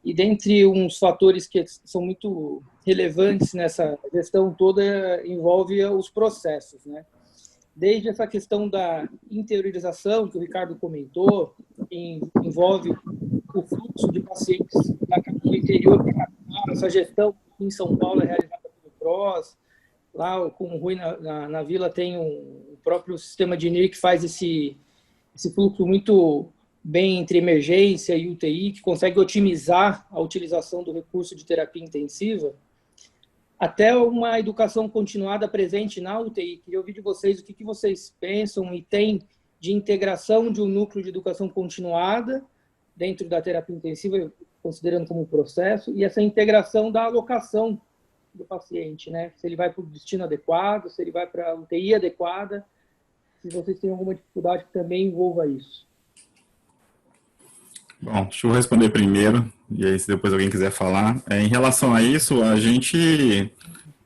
e dentre uns fatores que são muito relevantes nessa gestão toda envolve os processos, né? Desde essa questão da interiorização, que o Ricardo comentou, que envolve o fluxo de pacientes do interior para a capital, essa gestão em São Paulo é realizada pelo PROS, lá com o Rui na Vila tem o próprio sistema de NIR que faz esse fluxo muito bem entre emergência e UTI, que consegue otimizar a utilização do recurso de terapia intensiva, até uma educação continuada presente na UTI. Queria ouvir de vocês o que vocês pensam e tem de integração de um núcleo de educação continuada dentro da terapia intensiva, considerando como processo, e essa integração da alocação do paciente, né? Se ele vai para o destino adequado, se ele vai para a UTI adequada, se vocês têm alguma dificuldade que também envolva isso. Bom, deixa eu responder primeiro, e aí se depois alguém quiser falar. Em relação a isso, a gente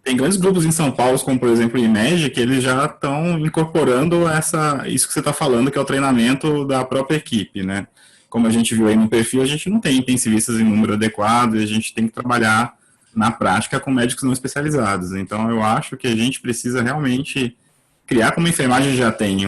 tem grandes grupos em São Paulo, como por exemplo o IMED, que eles já estão incorporando isso que você está falando, que é o treinamento da própria equipe, né? Como a gente viu aí no perfil, a gente não tem intensivistas em número adequado, e a gente tem que trabalhar na prática com médicos não especializados. Então, eu acho que a gente precisa realmente criar, como a enfermagem já tem,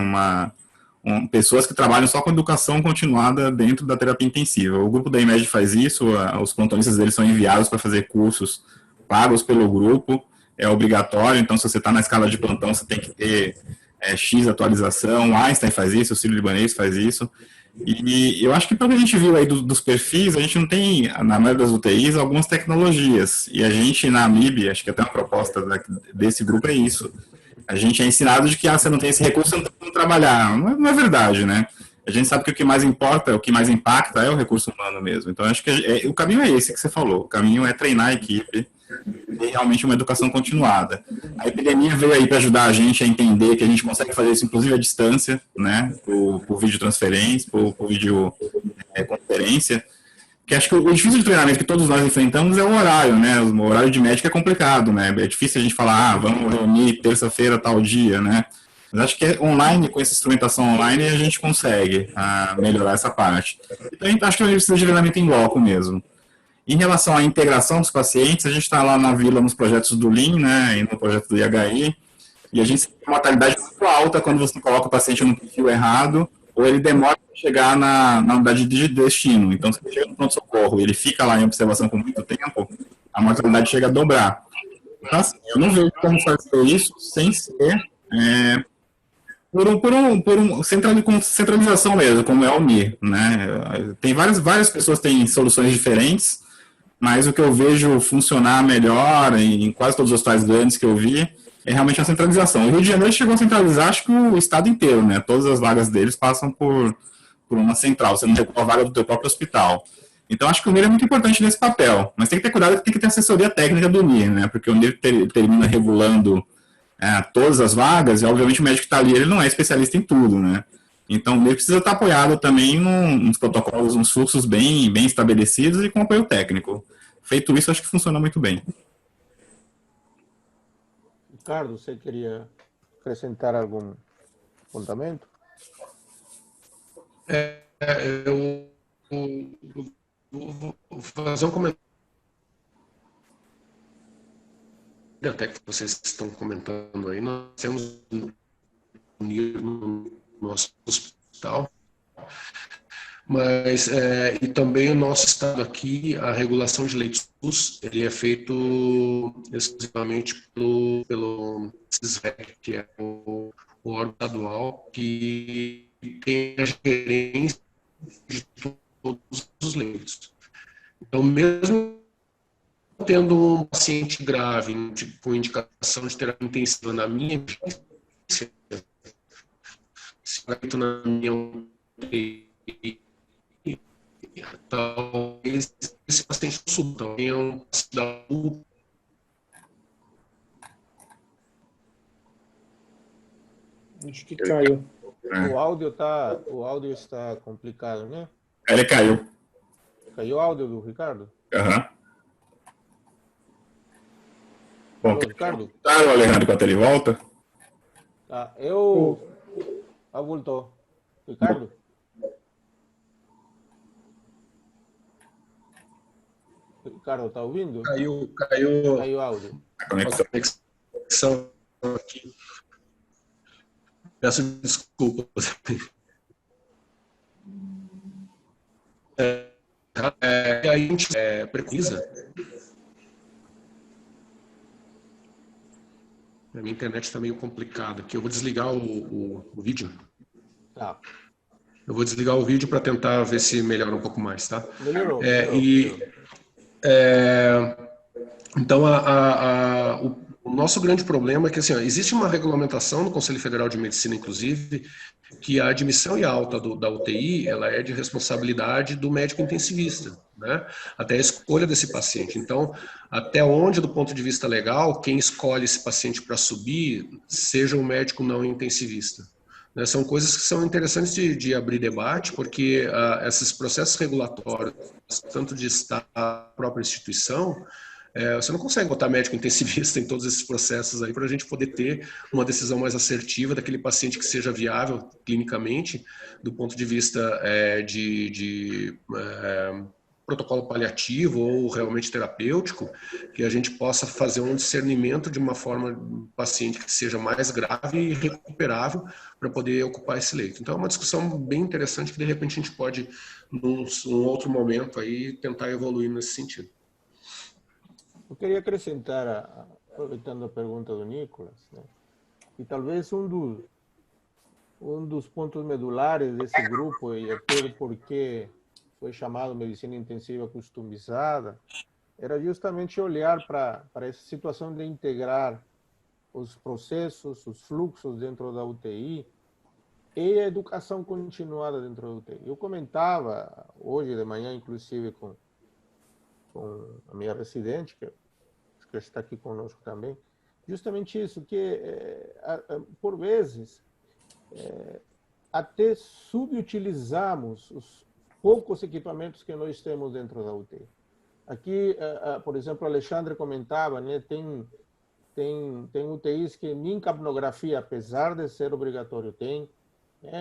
pessoas que trabalham só com educação continuada dentro da terapia intensiva. O grupo da IMED faz isso, os plantonistas deles são enviados para fazer cursos pagos pelo grupo, é obrigatório, então se você está na escala de plantão, você tem que ter X atualização, o Einstein faz isso, o Sírio-Libanês faz isso, e eu acho que pelo que a gente viu aí dos perfis, a gente não tem, na maioria das UTIs, algumas tecnologias, e a gente na AMIB, acho que até uma proposta desse grupo é isso, a gente é ensinado de que você não tem esse recurso, você não tem como trabalhar. Não é verdade, né? A gente sabe que o que mais importa, o que mais impacta é o recurso humano mesmo. Então, acho que o caminho é esse que você falou. O caminho é treinar a equipe e realmente uma educação continuada. A epidemia veio aí para ajudar a gente a entender que a gente consegue fazer isso, inclusive à distância, né? Por videotransferência, por videoconferência. Que acho que o difícil de treinamento que todos nós enfrentamos é o horário, né? O horário de médico é complicado, né? É difícil a gente falar, vamos reunir terça-feira, tal dia, né? Mas acho que online, com essa instrumentação online, a gente consegue melhorar essa parte. Então, acho que a gente precisa de treinamento em loco mesmo. Em relação à integração dos pacientes, a gente está lá na Vila nos projetos do Lean, né? E no projeto do IHI, e a gente tem uma mortalidade muito alta quando você coloca o paciente no perfil errado, ou ele demora para chegar na unidade de destino. Então, se ele chega no pronto-socorro e ele fica lá em observação por muito tempo, a mortalidade chega a dobrar. Então, assim, eu não vejo como fazer isso sem ser com centralização mesmo, como é o MIR, né? Tem várias pessoas têm soluções diferentes, mas o que eu vejo funcionar melhor em quase todos os hospitais grandes que eu vi é realmente a centralização. O Rio de Janeiro chegou a centralizar, acho que o estado inteiro, né? Todas as vagas deles passam por uma central, você não tem a vaga do teu próprio hospital. Então, acho que o NIR é muito importante nesse papel, mas tem que ter cuidado que tem que ter assessoria técnica do NIR, né? Porque o NIR termina regulando todas as vagas, e obviamente o médico que está ali, ele não é especialista em tudo, né? Então, o NIR precisa estar apoiado também nos protocolos, nos fluxos bem estabelecidos e com apoio técnico. Feito isso, acho que funciona muito bem. Ricardo, você queria acrescentar algum apontamento? Eu vou fazer um comentário até que vocês estão comentando aí. Nós temos no nosso hospital, mas e também o nosso estado aqui, a regulação de leitos SUS, ele é feito exclusivamente pelo CISVEC, que é o órgão estadual que tem a gerência de todos os leitos. Então, mesmo tendo um paciente grave com indicação de terapia intensiva na minha emergência, se eu na minha UTI, talvez esse paciente suba, tenha um paciente Acho que caiu. O áudio está complicado, né? Ele caiu. Caiu o áudio do Ricardo? Aham. Bom, Alô, Ricardo? Tá, o Alejandro, enquanto ele volta. Tá, voltou. Ricardo? Ricardo, tá ouvindo? Caiu o áudio. A conexão aqui. Peço desculpas. A gente precisa. A minha internet está meio complicada aqui. Eu vou desligar o vídeo. Tá. Eu vou desligar o vídeo para tentar ver se melhora um pouco mais, tá? Melhorou. Então, o nosso grande problema é que assim, existe uma regulamentação no Conselho Federal de Medicina, inclusive, que a admissão e alta da UTI ela é de responsabilidade do médico intensivista, né? Até a escolha desse paciente. Então, até onde, do ponto de vista legal, quem escolhe esse paciente para subir seja um médico não intensivista. né? São coisas que são interessantes de abrir debate, porque esses processos regulatórios, tanto de Estado, própria instituição, você não consegue botar médico intensivista em todos esses processos aí para a gente poder ter uma decisão mais assertiva daquele paciente que seja viável clinicamente, do ponto de vista de protocolo paliativo ou realmente terapêutico, que a gente possa fazer um discernimento de uma forma paciente que seja mais grave e recuperável para poder ocupar esse leito. Então é uma discussão bem interessante que de repente a gente pode, num outro momento aí, tentar evoluir nesse sentido. Eu queria acrescentar, aproveitando a pergunta do Nicolas, né, que talvez um dos pontos medulares desse grupo, e até o porquê foi chamado medicina intensiva customizada, era justamente olhar para essa situação de integrar os processos, os fluxos dentro da UTI e a educação continuada dentro da UTI. Eu comentava hoje de manhã, inclusive, com a minha residente, que está aqui conosco também, justamente isso, que por vezes até subutilizamos os poucos equipamentos que nós temos dentro da UTI. Aqui, por exemplo, o Alexandre comentava, né, tem UTIs que nem capnografia, apesar de ser obrigatório, tem,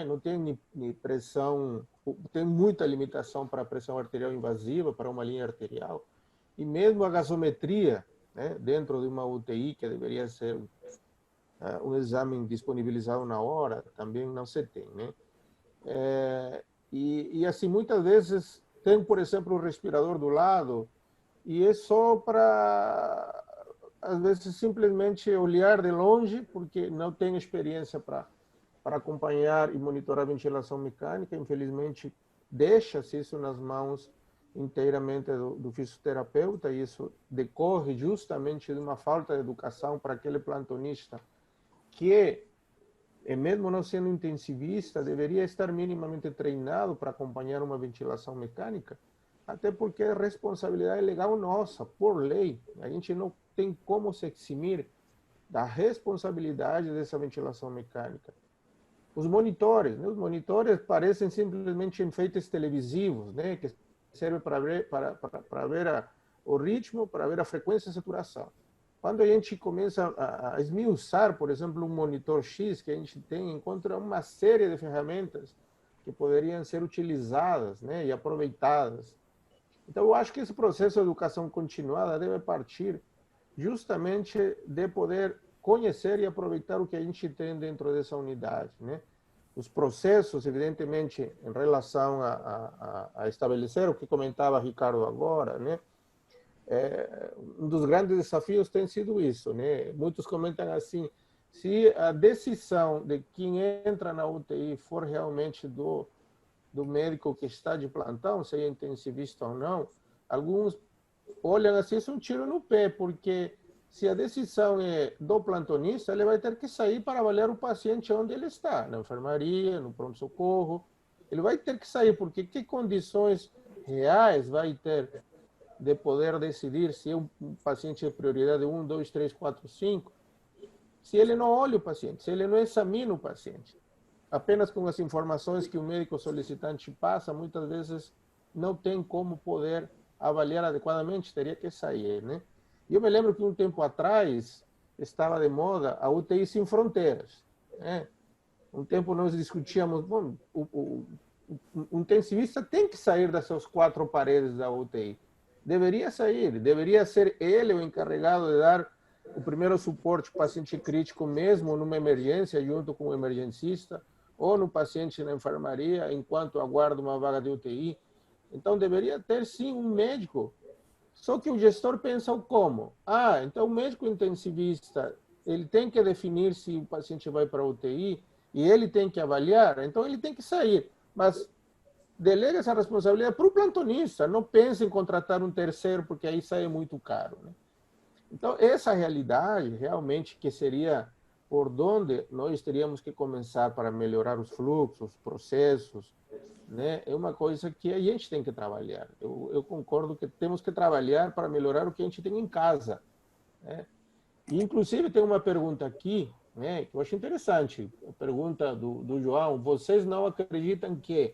não tem nem pressão, tem muita limitação para a pressão arterial invasiva, para uma linha arterial, e mesmo a gasometria, né, dentro de uma UTI, que deveria ser um exame disponibilizado na hora, também não se tem, né? E assim, muitas vezes tem, por exemplo, o respirador do lado, e é só para, às vezes, simplesmente olhar de longe, porque não tem experiência para acompanhar e monitorar a ventilação mecânica. Infelizmente, deixa-se isso nas mãos inteiramente do fisioterapeuta, e isso decorre justamente de uma falta de educação para aquele plantonista que, mesmo não sendo intensivista, deveria estar minimamente treinado para acompanhar uma ventilação mecânica, até porque é responsabilidade legal nossa, por lei. A gente não tem como se eximir da responsabilidade dessa ventilação mecânica. Os monitores, né? Os monitores parecem simplesmente enfeites televisivos, né? Que servem para ver o ritmo, para ver a frequência e a saturação. Quando a gente começa a esmiuçar, por exemplo, um monitor X que a gente tem, encontra uma série de ferramentas que poderiam ser utilizadas, né, e aproveitadas. Então, eu acho que esse processo de educação continuada deve partir justamente de poder conhecer e aproveitar o que a gente tem dentro dessa unidade, né? Os processos, evidentemente, em relação a estabelecer o que comentava Ricardo agora, né? Um dos grandes desafios tem sido isso, né? Muitos comentam assim: se a decisão de quem entra na UTI for realmente do médico que está de plantão, seja intensivista ou não, alguns olham assim, isso é um tiro no pé, porque se a decisão é do plantonista, ele vai ter que sair para avaliar o paciente onde ele está, na enfermaria, no pronto-socorro. Ele vai ter que sair, porque que condições reais vai ter de poder decidir se um paciente é prioridade 1, 2, 3, 4, 5, se ele não olha o paciente, se ele não examina o paciente. Apenas com as informações que o médico solicitante passa, muitas vezes não tem como poder avaliar adequadamente, teria que sair, né? E eu me lembro que um tempo atrás estava de moda a UTI sem fronteiras, né? Um tempo nós discutíamos, bom, o intensivista tem que sair das suas 4 paredes da UTI. Deveria sair, deveria ser ele o encarregado de dar o primeiro suporte ao paciente crítico, mesmo numa emergência, junto com o emergencista, ou no paciente na enfermaria, enquanto aguarda uma vaga de UTI. Então, deveria ter, sim, um médico. Só que o gestor pensa o como? Então o médico intensivista, ele tem que definir se o paciente vai para a UTI e ele tem que avaliar, então ele tem que sair. Mas delega essa responsabilidade para o plantonista, não pense em contratar um terceiro, porque aí sai muito caro, né? Então, essa realidade, realmente, que seria por onde nós teríamos que começar para melhorar os fluxos, os processos, né? É uma coisa que a gente tem que trabalhar. Eu concordo que temos que trabalhar para melhorar o que a gente tem em casa, né? E, inclusive, tem uma pergunta aqui, né? Que eu acho interessante. A pergunta do João: vocês não acreditam que,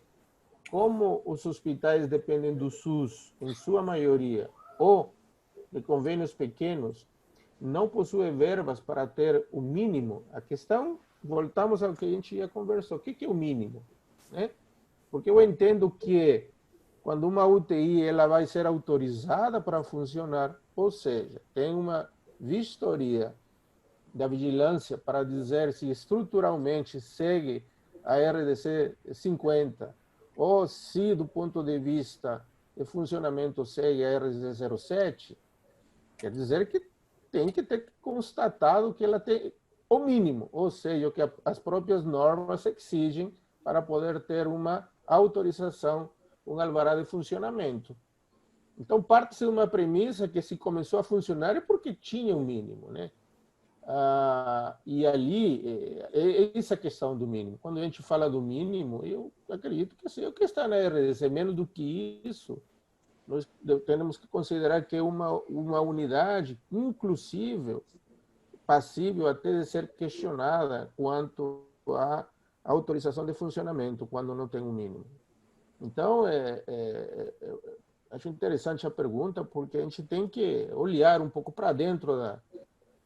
como os hospitais dependem do SUS, em sua maioria, ou de convênios pequenos, não possuem verbas para ter o mínimo? A questão, voltamos ao que a gente já conversou: o que é o mínimo, né? Porque eu entendo que quando uma UTI ela vai ser autorizada para funcionar, ou seja, tem uma vistoria da vigilância para dizer se estruturalmente segue a RDC 50 ou se, do ponto de vista de funcionamento, segue a RDC 07, quer dizer que tem que ter constatado que ela tem o mínimo, ou seja, o que as próprias normas exigem para poder ter uma autorização, um alvará de funcionamento. Então, parte-se de uma premissa que se começou a funcionar é porque tinha um mínimo, né? E ali, essa questão do mínimo. Quando a gente fala do mínimo, eu acredito que assim, o que está na RDC, menos do que isso, nós temos que considerar que é uma unidade inclusive passível até de ser questionada quanto à autorização de funcionamento, quando não tem um mínimo. Então, acho interessante a pergunta, porque a gente tem que olhar um pouco para dentro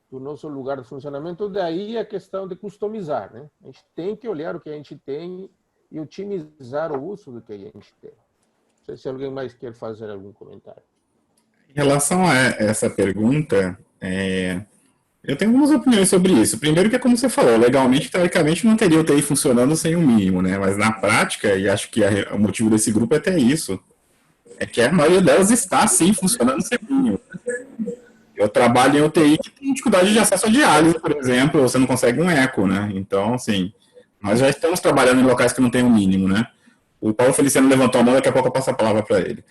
do nosso lugar de funcionamento, daí a questão de customizar, né? A gente tem que olhar o que a gente tem e otimizar o uso do que a gente tem. Não sei se alguém mais quer fazer algum comentário. Em relação a essa pergunta, eu tenho algumas opiniões sobre isso. Primeiro que é como você falou, legalmente, teoricamente, não teria UTI funcionando sem o mínimo, né? Mas na prática, e acho que o motivo desse grupo é até isso, é que a maioria delas está, sim, funcionando sem o mínimo. Eu trabalho em UTI que tem dificuldade de acesso a diálise, por exemplo, você não consegue um eco, né? Então, assim, nós já estamos trabalhando em locais que não tem o mínimo, né? O Paulo Feliciano levantou a mão, daqui a pouco eu passo a palavra para ele.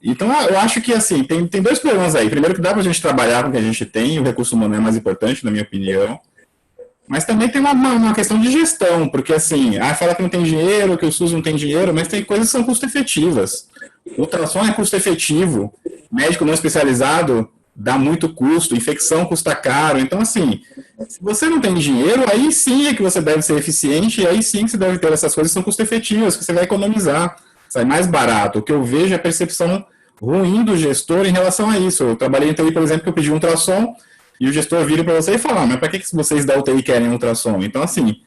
Então, eu acho que, assim, tem dois problemas aí. Primeiro, que dá para a gente trabalhar com o que a gente tem, o recurso humano é mais importante, na minha opinião. Mas também tem uma questão de gestão, porque, assim, fala que não tem dinheiro, que o SUS não tem dinheiro, mas tem coisas que são custo-efetivas. O ultrassom é custo-efetivo, médico não especializado dá muito custo, infecção custa caro. Então, assim, se você não tem dinheiro, aí sim é que você deve ser eficiente, e aí sim que você deve ter essas coisas que são custo-efetivas, que você vai economizar, sai mais barato. O que eu vejo é a percepção ruim do gestor em relação a isso. Eu trabalhei em TI, por exemplo, que eu pedi um ultrassom, e o gestor vira para você e fala, mas para que vocês da UTI querem um ultrassom? Então, assim,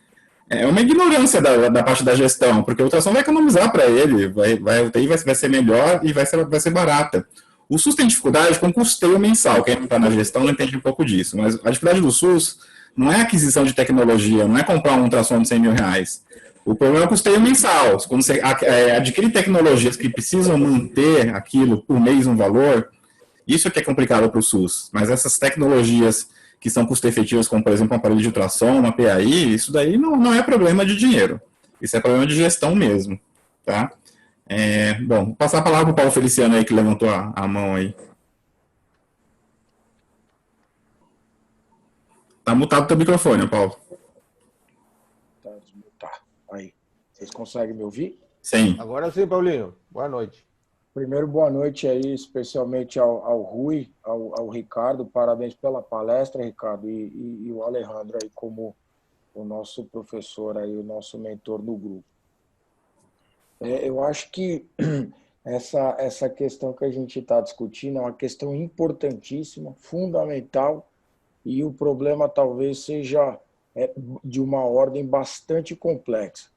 é uma ignorância da parte da gestão, porque o ultrassom vai economizar para ele, a UTI vai ser melhor e vai ser barata. O SUS tem dificuldade com custeio mensal, quem não está na gestão não entende um pouco disso, mas a dificuldade do SUS não é aquisição de tecnologia, não é comprar um ultrassom de 100 mil reais. O problema é o custeio mensal. Quando você adquire tecnologias que precisam manter aquilo por mês um valor, isso é que é complicado para o SUS. Mas essas tecnologias que são custo-efetivas, como, por exemplo, um aparelho de ultrassom, uma PAI, isso daí não é problema de dinheiro. Isso é problema de gestão mesmo, tá? Bom, vou passar a palavra para o Paulo Feliciano aí, que levantou a mão aí. Tá mutado o teu microfone, Paulo. Tá, aí. Vocês conseguem me ouvir? Sim. Agora sim, Paulinho. Boa noite. Primeiro, boa noite aí, especialmente ao Rui, ao Ricardo. Parabéns pela palestra, Ricardo, e o Alejandro aí como o nosso professor aí, o nosso mentor no grupo. Eu acho que essa questão que a gente está discutindo é uma questão importantíssima, fundamental, e o problema talvez seja de uma ordem bastante complexa.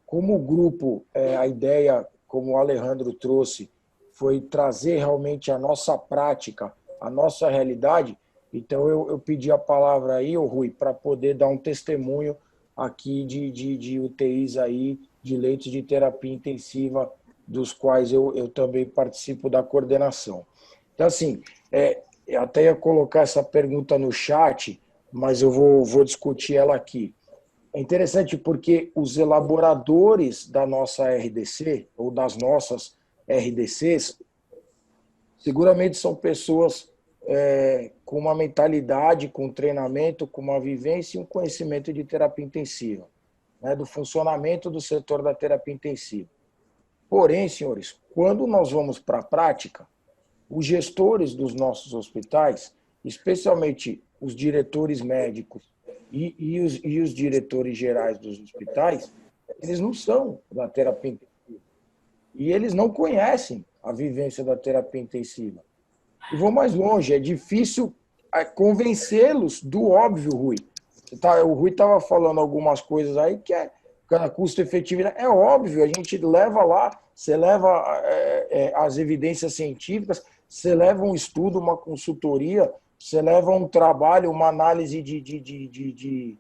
Como o grupo, a ideia, como o Alejandro trouxe, foi trazer realmente a nossa prática, a nossa realidade, então eu pedi a palavra aí, Rui, para poder dar um testemunho aqui de UTIs aí, de leitos de terapia intensiva, dos quais eu também participo da coordenação. Então, assim, eu até ia colocar essa pergunta no chat, mas eu vou discutir ela aqui. É interessante porque os elaboradores da nossa RDC, ou das nossas RDCs, seguramente são pessoas com uma mentalidade, com treinamento, com uma vivência e um conhecimento de terapia intensiva, né, do funcionamento do setor da terapia intensiva. Porém, senhores, quando nós vamos para a prática, os gestores dos nossos hospitais, especialmente os diretores médicos E os diretores gerais dos hospitais, eles não são da terapia intensiva. E eles não conhecem a vivência da terapia intensiva. E vou mais longe, é difícil convencê-los do óbvio, Rui. O Rui estava falando algumas coisas aí que é custo-efetividade. É óbvio, a gente leva lá, você leva as evidências científicas, você leva um estudo, uma consultoria, você leva um trabalho, uma análise de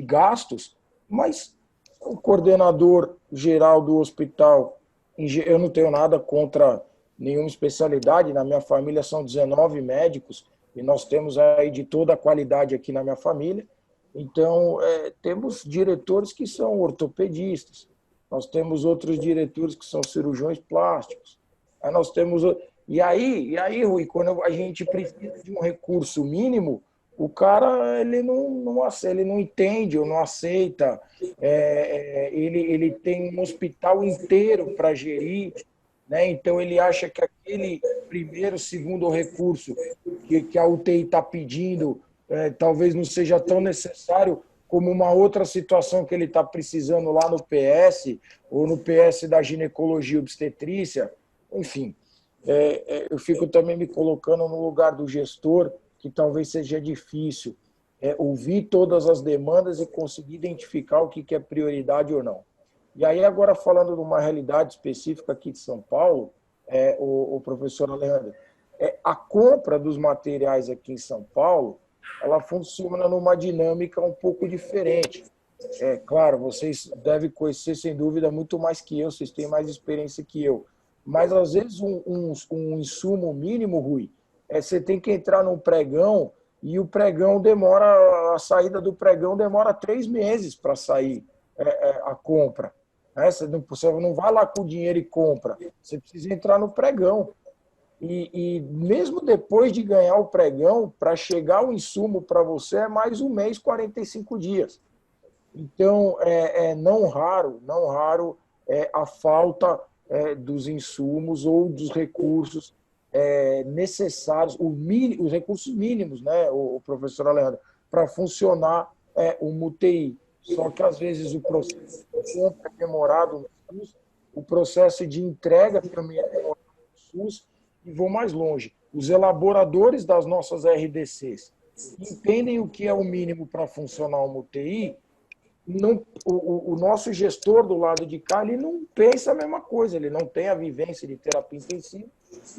gastos, mas o coordenador geral do hospital, eu não tenho nada contra nenhuma especialidade, na minha família são 19 médicos, e nós temos aí de toda a qualidade aqui na minha família. Então, temos diretores que são ortopedistas, nós temos outros diretores que são cirurgiões plásticos, aí nós temos... E aí, Rui, quando a gente precisa de um recurso mínimo, o cara ele não entende ou não aceita. Ele tem um hospital inteiro para gerir, né? Então ele acha que aquele primeiro, segundo recurso que a UTI está pedindo talvez não seja tão necessário como uma outra situação que ele está precisando lá no PS, ou no PS da ginecologia e obstetrícia, enfim. Eu fico também me colocando no lugar do gestor, que talvez seja difícil ouvir todas as demandas e conseguir identificar o que é prioridade ou não. E aí, agora falando de uma realidade específica aqui de São Paulo, o professor Alejandro, a compra dos materiais aqui em São Paulo, ela funciona numa dinâmica um pouco diferente. Claro, vocês devem conhecer, sem dúvida, muito mais que eu, vocês têm mais experiência que eu. Mas, às vezes, um insumo mínimo, Rui, você tem que entrar num pregão e o pregão demora, a saída do pregão demora 3 meses para sair a compra. Você não vai lá com o dinheiro e compra, você precisa entrar no pregão. E mesmo depois de ganhar o pregão, para chegar o insumo para você é mais 1 mês, 45 dias. Então, não raro a falta dos insumos ou dos recursos necessários, os recursos mínimos, né, o professor Alejandro, para funcionar uma UTI. Só que, às vezes, o processo de compra é demorado no SUS, o processo de entrega também é demorado no SUS, e vou mais longe. Os elaboradores das nossas RDCs entendem o que é o mínimo para funcionar uma UTI. O nosso gestor do lado de cá, ele não pensa a mesma coisa, ele não tem a vivência de terapia intensiva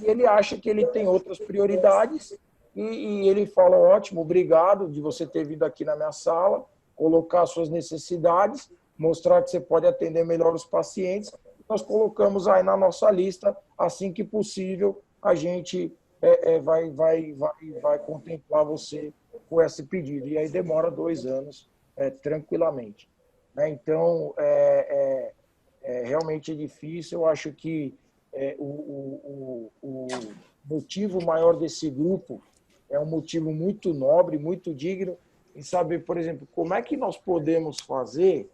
e ele acha que ele tem outras prioridades e ele fala, ótimo, obrigado de você ter vindo aqui na minha sala, colocar suas necessidades, mostrar que você pode atender melhor os pacientes. Nós colocamos aí na nossa lista, assim que possível, a gente vai contemplar você com esse pedido. E aí demora 2 anos, tranquilamente. Então, realmente é difícil. Eu acho que o motivo maior desse grupo é um motivo muito nobre, muito digno, em saber, por exemplo, como é que nós podemos fazer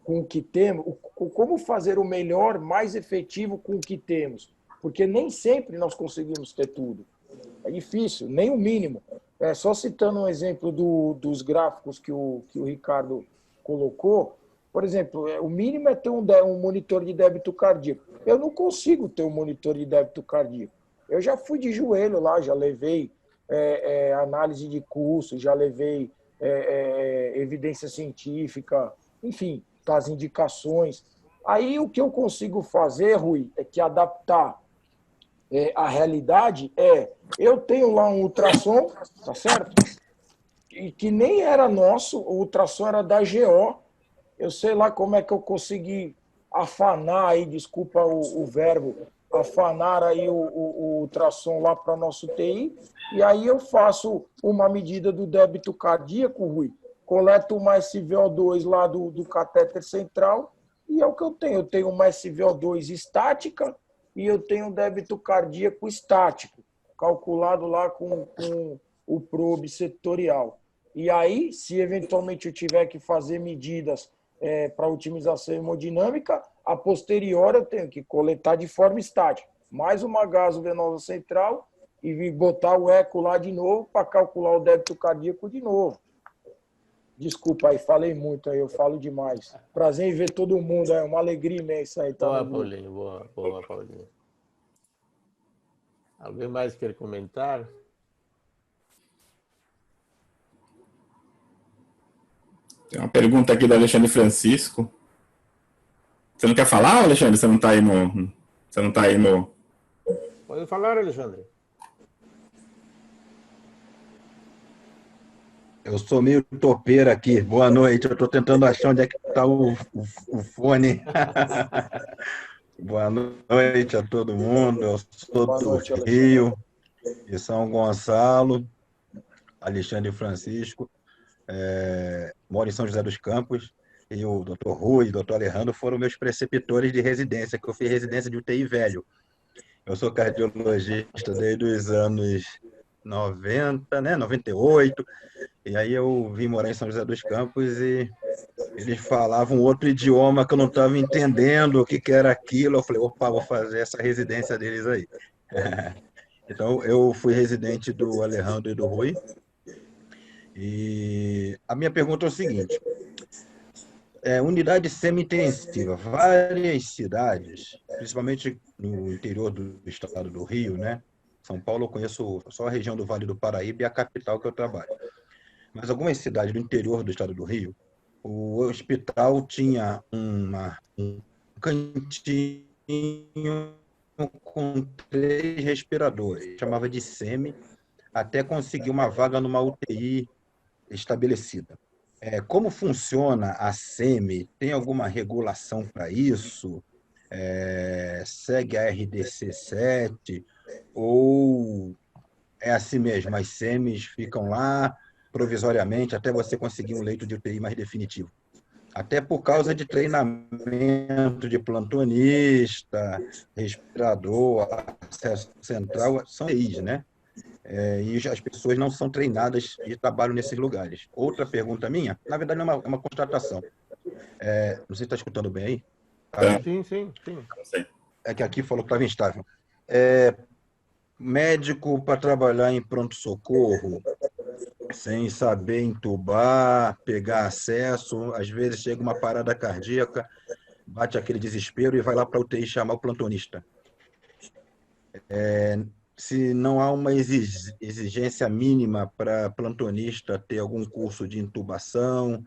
com o que temos, como fazer o melhor, mais efetivo com o que temos, porque nem sempre nós conseguimos ter tudo. É difícil, nem o mínimo. Só citando um exemplo dos gráficos que o Ricardo colocou, por exemplo, o mínimo é ter um monitor de débito cardíaco. Eu não consigo ter um monitor de débito cardíaco. Eu já fui de joelho lá, já levei análise de custo, já levei evidência científica, enfim, das indicações. Aí o que eu consigo fazer, Rui, é que adaptar a realidade eu tenho lá um ultrassom, tá certo? E que nem era nosso, o ultrassom era da GO. Eu sei lá como é que eu consegui afanar aí, desculpa o verbo, afanar aí o ultrassom lá para nosso TI, e aí eu faço uma medida do débito cardíaco, Rui, coleto uma SVO2 lá do catéter central, e é o que eu tenho. Eu tenho uma SVO2 estática e eu tenho um débito cardíaco estático, calculado lá com o probe setorial. E aí, se eventualmente eu tiver que fazer medidas para otimização hemodinâmica, a posterior eu tenho que coletar de forma estática, mais uma gasovenosa central e botar o eco lá de novo para calcular o débito cardíaco de novo. Desculpa aí, falei muito aí, eu falo demais. Prazer em ver todo mundo, é uma alegria imensa aí estar Boa, no grupo. Paulinho, boa, Paulinho. Alguém mais quer comentar? Tem uma pergunta aqui do Alexandre Francisco. Você não quer falar, Alexandre? Você não está aí no... Você não está aí no... Pode falar, Alexandre. Eu sou meio topeira aqui. Boa noite. Eu estou tentando achar onde é que está o fone. Boa noite a todo mundo. Eu sou Boa do noite, Alexandre. Rio, de São Gonçalo, Alexandre Francisco. Moro em São José dos Campos. E o Dr. Rui e o Dr. Alejandro foram meus preceptores de residência, que eu fiz residência de UTI velho. Eu sou cardiologista desde os anos 90, né? 98. E aí eu vim morar em São José dos Campos e eles falavam outro idioma que eu não estava entendendo o que era aquilo. Eu falei, opa, vou fazer essa residência deles aí. Então, eu fui residente do Alejandro e do Rui. E a minha pergunta é o seguinte. Unidade semi-intensiva, várias cidades, principalmente no interior do estado do Rio, né? São Paulo eu conheço só a região do Vale do Paraíba e a capital que eu trabalho. Mas algumas cidades do interior do estado do Rio, o hospital tinha um cantinho com 3 respiradores, chamava de SEMI, até conseguir uma vaga numa UTI estabelecida. Como funciona a SEMI? Tem alguma regulação para isso? Segue a RDC 7? Ou é assim mesmo, as SEMIs ficam lá provisoriamente até você conseguir um leito de UTI mais definitivo? Até por causa de treinamento de plantonista, respirador, acesso central, são UTIs, né? E as pessoas não são treinadas e trabalham nesses lugares. Outra pergunta minha, na verdade, é uma constatação. Não sei se está escutando bem aí. Tá? Sim, sim. É que aqui falou que estava instável. Médico para trabalhar em pronto-socorro, sem saber entubar, pegar acesso, às vezes chega uma parada cardíaca, bate aquele desespero e vai lá para a UTI chamar o plantonista. Se não há uma exigência mínima para plantonista ter algum curso de intubação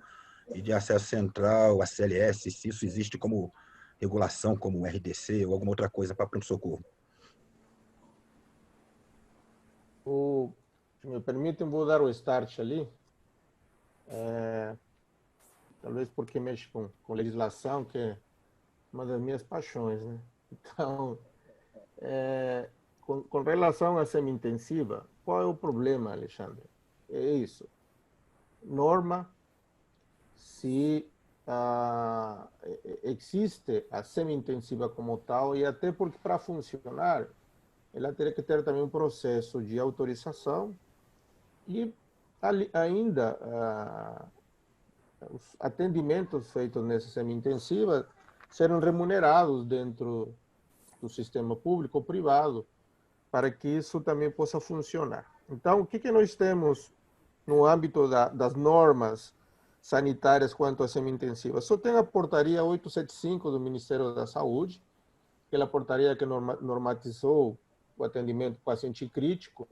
e de acesso central, a CLS, se isso existe como regulação, como RDC ou alguma outra coisa para pronto-socorro. Se me permitem, vou dar o start ali. Talvez porque mexe com legislação, que é uma das minhas paixões, né? Então, com relação à semi-intensiva, qual é o problema, Alexandre? É isso. Norma, se existe a semi-intensiva como tal, e até porque para funcionar, ela teria que ter também um processo de autorização e ainda os atendimentos feitos nessa semi-intensiva serem remunerados dentro do sistema público ou privado para que isso também possa funcionar. Então, o que nós temos no âmbito das normas sanitárias quanto à semi-intensiva? Só tem a portaria 875 do Ministério da Saúde, aquela portaria que normatizou o atendimento paciente crítico,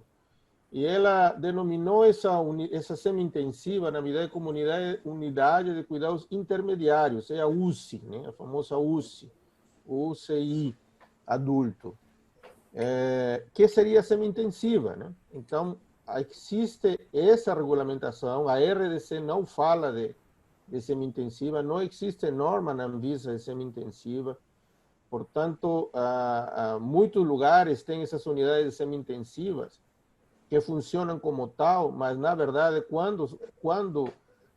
e ela denominou essa semi-intensiva, na verdade, como unidade de cuidados intermediários, é a UCI, né? A famosa UCI, UCI adulto, que seria semi-intensiva, né? Então, existe essa regulamentação, a RDC não fala de semi-intensiva, não existe norma na Anvisa de semi-intensiva, portanto, muitos lugares têm essas unidades semi-intensivas que funcionam como tal, mas, na verdade, quando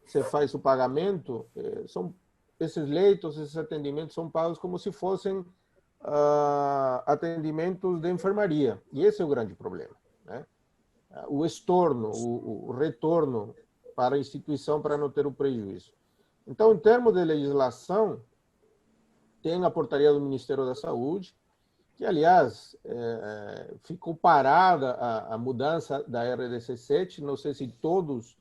se faz o pagamento, esses leitos, esses atendimentos são pagos como se fossem atendimentos de enfermaria. E esse é o grande problema, né? O estorno, o retorno para a instituição para não ter o prejuízo. Então, em termos de legislação, tem a portaria do Ministério da Saúde, que, aliás, ficou parada a mudança da RDC 7, não sei se todos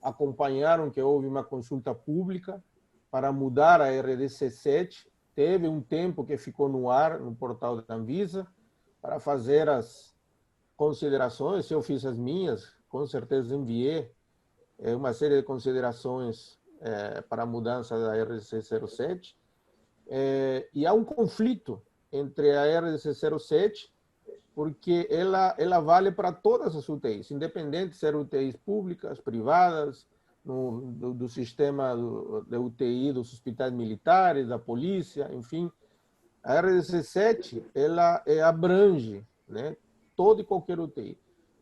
acompanharam que houve uma consulta pública para mudar a RDC 7. Teve um tempo que ficou no ar, no portal da Anvisa, para fazer as considerações. Eu fiz as minhas, com certeza enviei uma série de considerações para a mudança da RDC 07. E há um conflito entre a RDC 07, porque ela vale para todas as UTIs, independente de ser UTIs públicas, privadas, do sistema de UTI dos hospitais militares, da polícia, enfim. A RDC 7 ela abrange, né, toda e qualquer UTI.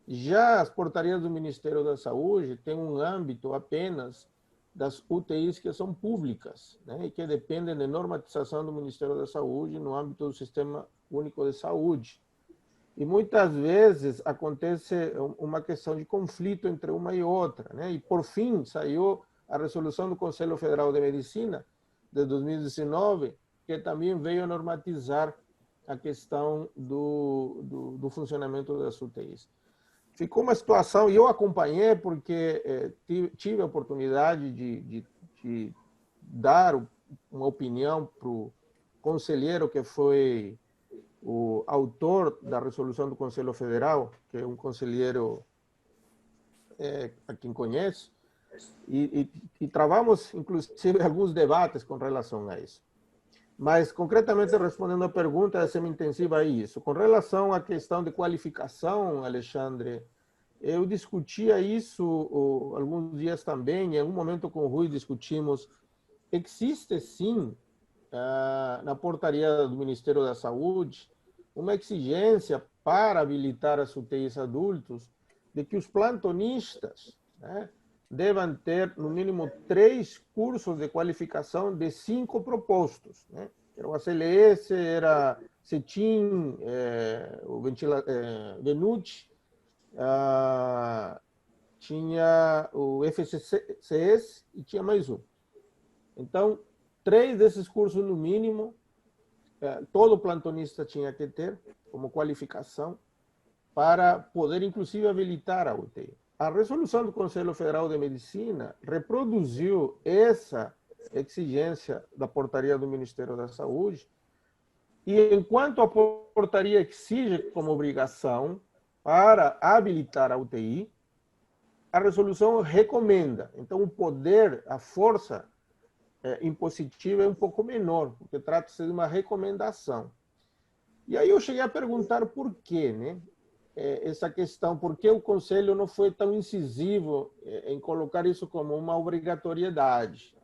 Já as portarias do Ministério da Saúde têm um âmbito apenas das UTIs que são públicas, né, e que dependem de normatização do Ministério da Saúde no âmbito do Sistema Único de Saúde. E muitas vezes acontece uma questão de conflito entre uma e outra, né? E por fim saiu a resolução do Conselho Federal de Medicina de 2019, que também veio normatizar a questão do funcionamento das UTIs. Ficou uma situação, e eu acompanhei porque tive a oportunidade de dar uma opinião para o conselheiro que foi o autor da resolução do Conselho Federal, que é um conselheiro a quem conheço, e travamos, inclusive, alguns debates com relação a isso. Mas, concretamente, respondendo à pergunta, é semi-intensiva a isso. Com relação à questão de qualificação, Alexandre, eu discutia isso alguns dias também, em algum momento com o Rui discutimos, existe sim, na portaria do Ministério da Saúde, uma exigência para habilitar as UTIs adultos de que os plantonistas, né, devam ter, no mínimo, 3 cursos de qualificação de 5 propostos. Né? Era o ACLS, era CETIM, o VENUT, tinha o FCCS e tinha mais um. Então, 3 desses cursos, no mínimo, todo plantonista tinha que ter como qualificação para poder, inclusive, habilitar a UTI. A resolução do Conselho Federal de Medicina reproduziu essa exigência da portaria do Ministério da Saúde, e enquanto a portaria exige como obrigação para habilitar a UTI, a resolução recomenda. Então, o poder, a força impositiva é um pouco menor, porque trata-se de uma recomendação. E aí eu cheguei a perguntar por quê, né? Essa questão, por que o Conselho não foi tão incisivo em colocar isso como uma obrigatoriedade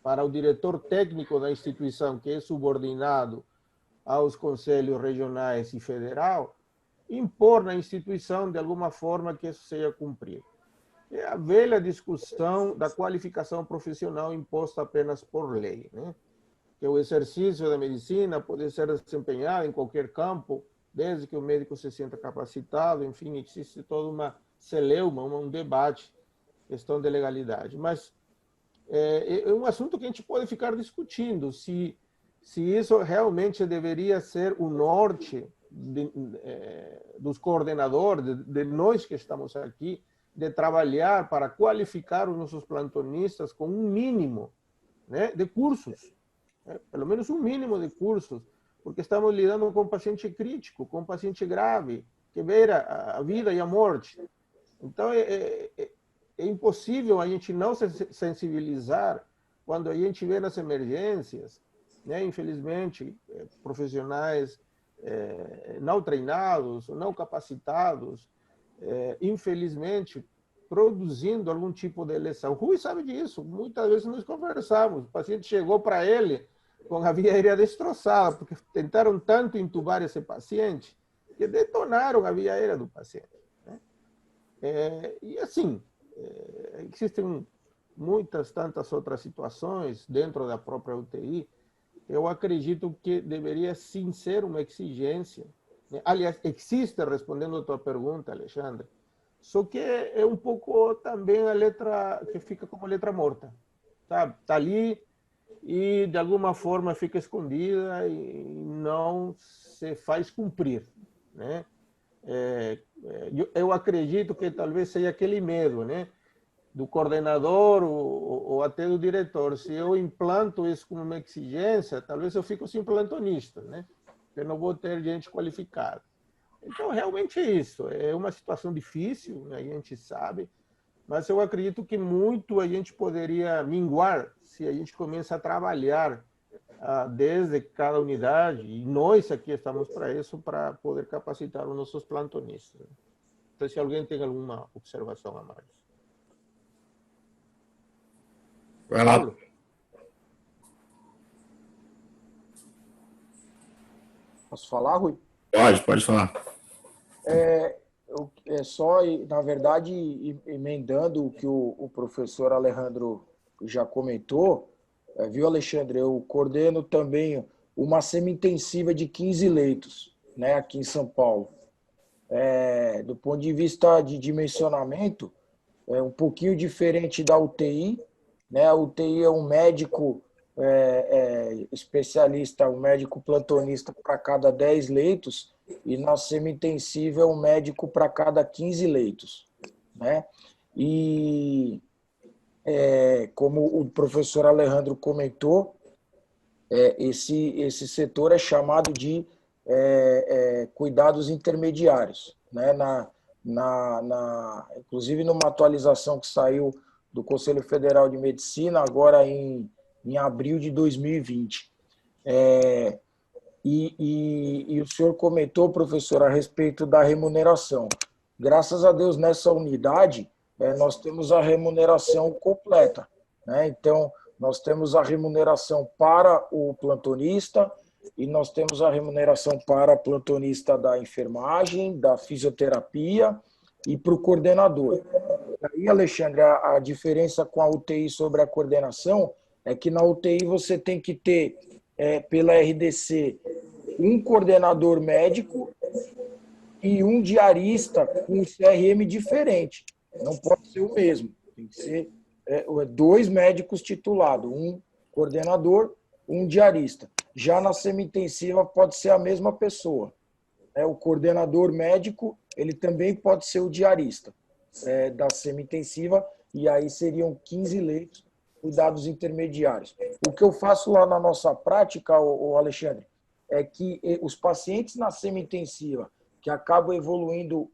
para o diretor técnico da instituição, que é subordinado aos conselhos regionais e federal, impor na instituição, de alguma forma, que isso seja cumprido. É a velha discussão da qualificação profissional imposta apenas por lei, né? Que o exercício da medicina pode ser desempenhado em qualquer campo, desde que o médico se sinta capacitado. Enfim, existe toda uma celeuma, um debate, questão de legalidade. Mas é um assunto que a gente pode ficar discutindo, se isso realmente deveria ser o norte dos coordenadores, de nós que estamos aqui, de trabalhar para qualificar os nossos plantonistas com um mínimo, né, de cursos, né, pelo menos um mínimo de cursos, porque estamos lidando com um paciente crítico, com um paciente grave, que beira a vida e a morte. Então, é impossível a gente não se sensibilizar quando a gente vê nas emergências, né, infelizmente, profissionais não treinados, não capacitados, infelizmente, produzindo algum tipo de lesão. O Rui sabe disso. Muitas vezes nós conversamos. O paciente chegou para ele com a via aérea destroçada, porque tentaram tanto entubar esse paciente que detonaram a via aérea do paciente. Né? E assim, existem muitas, tantas outras situações dentro da própria UTI. Eu acredito que deveria sim ser uma exigência. Aliás, existe, respondendo a tua pergunta, Alexandre, só que é um pouco também a letra que fica como letra morta. Sabe? Está ali e, de alguma forma, fica escondida e não se faz cumprir. Né? Eu acredito que talvez seja aquele medo, né? do coordenador ou até do diretor. Se eu implanto isso como uma exigência, talvez eu fico sem plantonista, né? Eu não vou ter gente qualificada. Então, realmente é isso. É uma situação difícil, né? A gente sabe, mas eu acredito que muito a gente poderia minguar se a gente começa a trabalhar desde cada unidade, e nós aqui estamos para isso, para poder capacitar os nossos plantonistas. Então, se alguém tem alguma observação a mais. Vai lá. Paulo? Posso falar, Rui? Pode falar. Só, na verdade, emendando o que o professor Alejandro já comentou, viu, Alexandre? Eu coordeno também uma semi-intensiva de 15 leitos, né, aqui em São Paulo. Do ponto de vista de dimensionamento, é um pouquinho diferente da UTI, né? A UTI é um médico especialista, um médico plantonista para cada 10 leitos, e na semi-intensiva é um médico para cada 15 leitos, né? E como o professor Alejandro comentou, esse setor é chamado de cuidados intermediários, né? Inclusive numa atualização que saiu do Conselho Federal de Medicina, agora em abril de 2020. E o senhor comentou, professor, a respeito da remuneração. Graças a Deus, nessa unidade, nós temos a remuneração completa, né? Então, nós temos a remuneração para o plantonista e nós temos a remuneração para o plantonista da enfermagem, da fisioterapia e para o coordenador. E aí, Alexandre, a diferença com a UTI sobre a coordenação é que na UTI você tem que ter, pela RDC, um coordenador médico e um diarista com um CRM diferente. Não pode ser o mesmo. Tem que ser 2 médicos titulados, um coordenador, um diarista. Já na semi-intensiva pode ser a mesma pessoa. O coordenador médico, ele também pode ser o diarista da semi-intensiva, e aí seriam 15 leitos, cuidados intermediários. O que eu faço lá na nossa prática, o Alexandre, é que os pacientes na semi-intensiva que acabam evoluindo,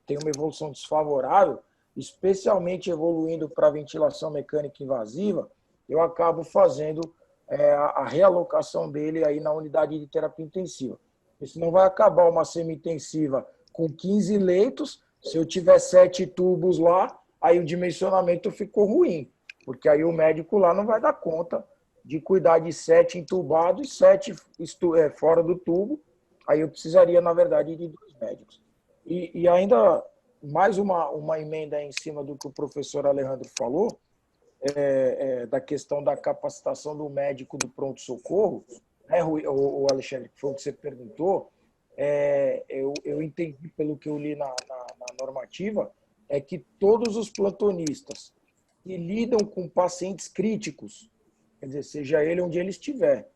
tem uma evolução desfavorável, especialmente evoluindo para a ventilação mecânica invasiva, eu acabo fazendo a realocação dele aí na unidade de terapia intensiva. Porque senão vai acabar uma semi-intensiva com 15 leitos, se eu tiver 7 tubos lá, aí o dimensionamento ficou ruim, porque aí o médico lá não vai dar conta de cuidar de 7 entubados e 7 fora do tubo. Aí eu precisaria, na verdade, de 2 médicos. E ainda mais uma emenda em cima do que o professor Alejandro falou, da questão da capacitação do médico do pronto-socorro, né, o Alexandre, que foi o que você perguntou, eu entendi pelo que eu li na normativa, é que todos os plantonistas que lidam com pacientes críticos, quer dizer, seja ele onde ele estiver,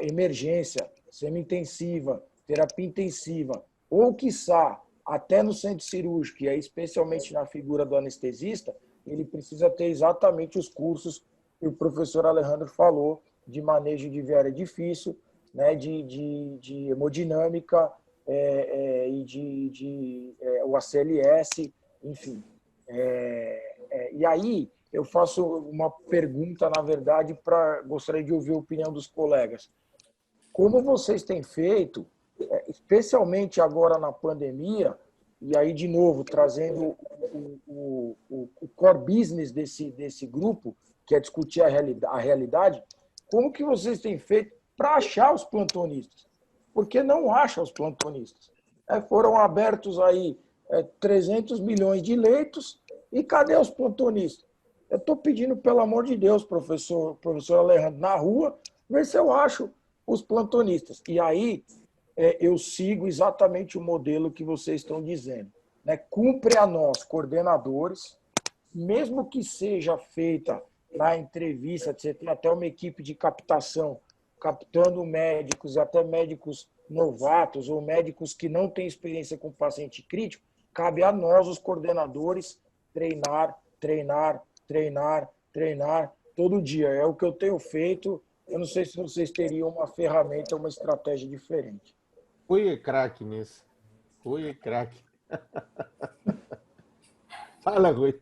emergência, semi-intensiva, terapia intensiva, ou, quiçá, até no centro cirúrgico, e aí, especialmente na figura do anestesista, ele precisa ter exatamente os cursos que o professor Alejandro falou, de manejo de viária difícil, né, de hemodinâmica e o ACLS, enfim. E aí eu faço uma pergunta, na verdade, gostaria de ouvir a opinião dos colegas. Como vocês têm feito, especialmente agora na pandemia, e aí, de novo, trazendo o core business desse grupo, que é discutir a realidade, como que vocês têm feito para achar os plantonistas? Porque não acham os plantonistas. Foram abertos aí 300 milhões de leitos, e cadê os plantonistas? Eu estou pedindo, pelo amor de Deus, professor Alejandro, na rua, ver se eu acho os plantonistas. E aí eu sigo exatamente o modelo que vocês estão dizendo, né? Cumpre a nós, coordenadores, mesmo que seja feita na entrevista, você tem até uma equipe de captação, captando médicos e até médicos novatos ou médicos que não têm experiência com paciente crítico, cabe a nós, os coordenadores, treinar treinar, treinar, treinar todo dia. É o que eu tenho feito. Eu não sei se vocês teriam uma ferramenta, uma estratégia diferente. Rui é craque nisso. Rui é craque. Fala, Rui.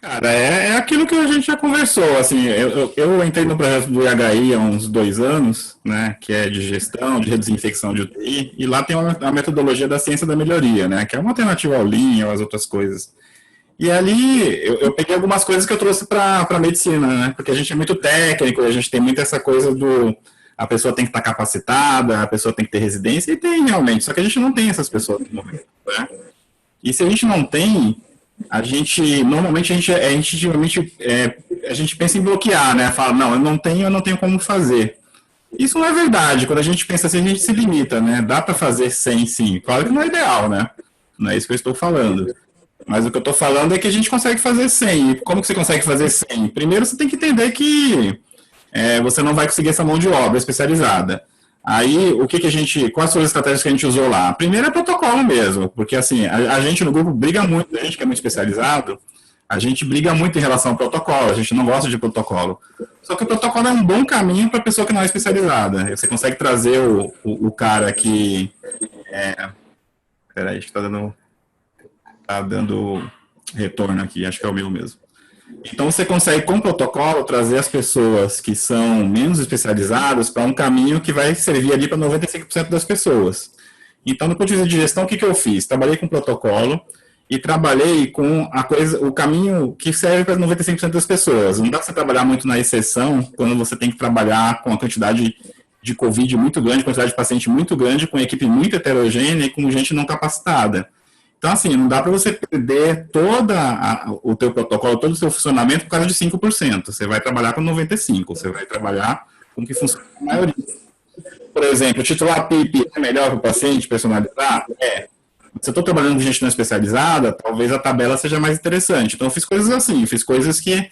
Cara, é aquilo que a gente já conversou, assim, eu entrei no projeto do IHI há uns 2 anos, né, que é de gestão, de desinfecção de UTI, e lá tem a metodologia da ciência da melhoria, né, que é uma alternativa ao Lean, às outras coisas. E ali eu peguei algumas coisas que eu trouxe para a medicina, né, porque a gente é muito técnico, a gente tem muito essa coisa do a pessoa tem que estar capacitada, a pessoa tem que ter residência, e tem realmente, só que a gente não tem essas pessoas no momento, né? E se a gente não tem, normalmente a gente pensa em bloquear, né? Fala, não, eu não tenho como fazer. Isso não é verdade. Quando a gente pensa assim, a gente se limita, né? Dá para fazer sem, sim. Claro que não é ideal, né? Não é isso que eu estou falando. Mas o que eu estou falando é que a gente consegue fazer sem. E como que você consegue fazer sem? Primeiro, você tem que entender que você não vai conseguir essa mão de obra especializada. Aí, quais foram as estratégias que a gente usou lá? Primeiro é protocolo mesmo, porque assim, a gente no grupo briga muito, a gente que é muito especializado, a gente briga muito em relação ao protocolo, a gente não gosta de protocolo. Só que o protocolo é um bom caminho para a pessoa que não é especializada. Você consegue trazer o cara que... Peraí, acho que tá dando retorno aqui, acho que é o meu mesmo. Então, você consegue, com o protocolo, trazer as pessoas que são menos especializadas para um caminho que vai servir ali para 95% das pessoas. Então, no ponto de vista de gestão, o que eu fiz? Trabalhei com protocolo e trabalhei com o caminho que serve para 95% das pessoas. Não dá para você trabalhar muito na exceção quando você tem que trabalhar com a quantidade de Covid muito grande, quantidade de paciente muito grande, com equipe muito heterogênea e com gente não capacitada. Então, assim, não dá para você perder o teu protocolo, todo o seu funcionamento por causa de 5%. Você vai trabalhar com 95%, você vai trabalhar com o que funciona com a maioria. Por exemplo, titular PIP é melhor para o paciente personalizar? É. Se eu estou trabalhando com gente não especializada, talvez a tabela seja mais interessante. Então, eu fiz coisas assim, fiz coisas que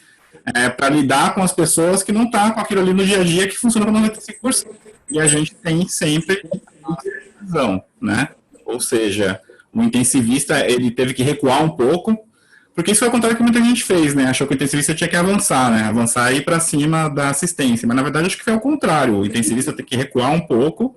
para lidar com as pessoas que não estão com aquilo ali no dia a dia que funciona com 95%. E a gente tem sempre a visão, né? Ou seja, o intensivista, ele teve que recuar um pouco, porque isso foi o contrário que muita gente fez, né? Achou que o intensivista tinha que avançar, né? Avançar e ir para cima da assistência. Mas, na verdade, acho que foi o contrário. O intensivista tem que recuar um pouco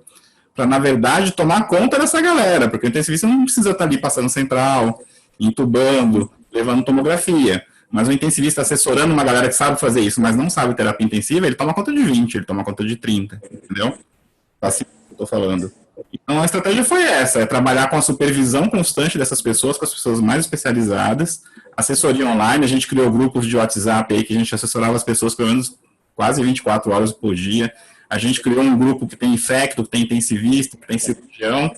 para, na verdade, tomar conta dessa galera, porque o intensivista não precisa estar ali passando central, entubando, levando tomografia. Mas o intensivista assessorando uma galera que sabe fazer isso, mas não sabe terapia intensiva, ele toma conta de 20, ele toma conta de 30, entendeu? Assim que eu estou falando. Então, a estratégia foi essa, é trabalhar com a supervisão constante dessas pessoas, com as pessoas mais especializadas, assessoria online, a gente criou grupos de WhatsApp aí, que a gente assessorava as pessoas pelo menos quase 24 horas por dia, a gente criou um grupo que tem infecto, que tem intensivista, que tem cirurgião,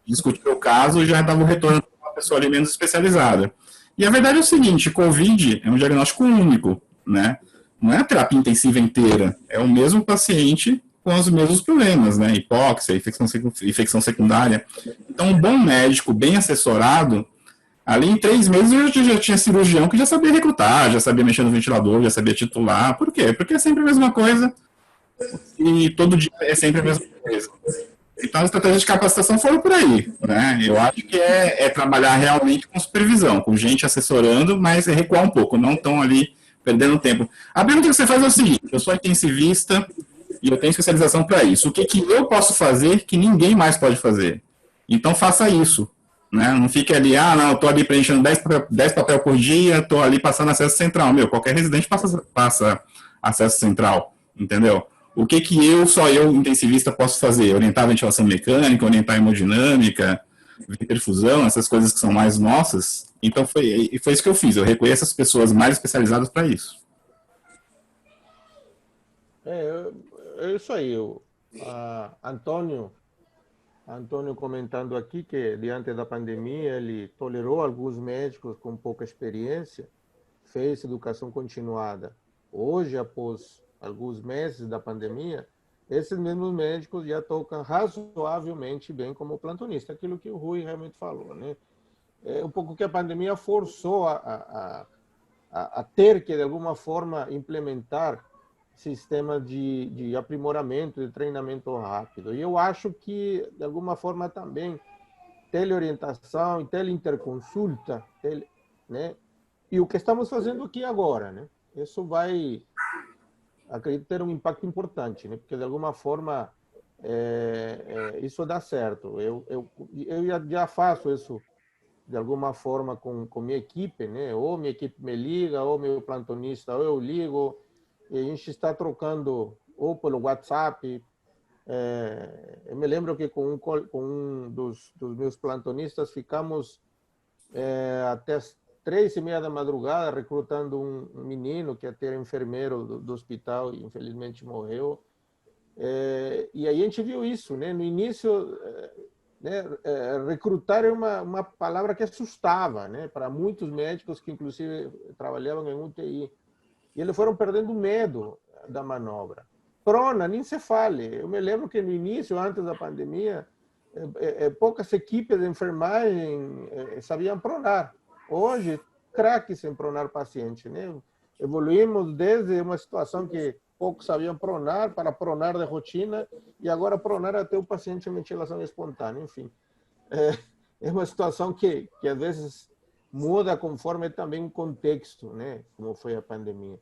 discutiu o caso e já dava o retorno para uma pessoa ali menos especializada. E a verdade é o seguinte, Covid é um diagnóstico único, né? Não é a terapia intensiva inteira, é o mesmo paciente com os mesmos problemas, né? Hipóxia, infecção secundária. Então, um bom médico, bem assessorado, ali em 3 meses eu já tinha cirurgião que já sabia recrutar, já sabia mexer no ventilador, já sabia titular. Por quê? Porque é sempre a mesma coisa e todo dia é sempre a mesma coisa. Então, as estratégias de capacitação foram por aí, né? Eu acho que é trabalhar realmente com supervisão, com gente assessorando, mas é recuar um pouco, não estão ali perdendo tempo. A pergunta que você faz é o seguinte, eu sou intensivista e eu tenho especialização para isso. O que eu posso fazer que ninguém mais pode fazer? Então, faça isso, né? Não fique ali, não, eu estou ali preenchendo 10 papel por dia, estou ali passando acesso central. Qualquer residente passa acesso central, entendeu? O que só eu, intensivista, posso fazer? Orientar a ventilação mecânica, orientar a hemodinâmica, perfusão, essas coisas que são mais nossas. Então, foi isso que eu fiz. Eu recolhi essas pessoas mais especializadas para isso. É isso aí. Antônio comentando aqui que, diante da pandemia, ele tolerou alguns médicos com pouca experiência, fez educação continuada. Hoje, após alguns meses da pandemia, esses mesmos médicos já tocam razoavelmente bem como plantonista, aquilo que o Rui realmente falou, né? É um pouco que a pandemia forçou a ter que, de alguma forma, implementar sistema de aprimoramento, de treinamento rápido. E eu acho que, de alguma forma, também teleorientação e teleinterconsulta, né, E o que estamos fazendo aqui agora, né? Isso vai, acredito, ter um impacto importante, né? Porque de alguma forma isso dá certo. Eu já faço isso de alguma forma com minha equipe, né? Ou minha equipe me liga, ou meu plantonista, ou eu ligo, e a gente está trocando ou pelo WhatsApp. Eu me lembro que com um dos meus plantonistas ficamos até as 3:30 da madrugada recrutando um menino que até era enfermeiro do hospital e infelizmente morreu. E aí a gente viu isso, né? No início, né, recrutar é uma palavra que assustava, né? Para muitos médicos que inclusive trabalhavam em UTI. E eles foram perdendo medo da manobra. Prona, nem se fale. Eu me lembro que no início, antes da pandemia, poucas equipes de enfermagem sabiam pronar. Hoje, craques em pronar paciente, né? Evoluímos desde uma situação que poucos sabiam pronar para pronar de rotina e agora pronar até o paciente em ventilação espontânea. Enfim, é uma situação que às vezes muda conforme também o contexto, né? Como foi a pandemia.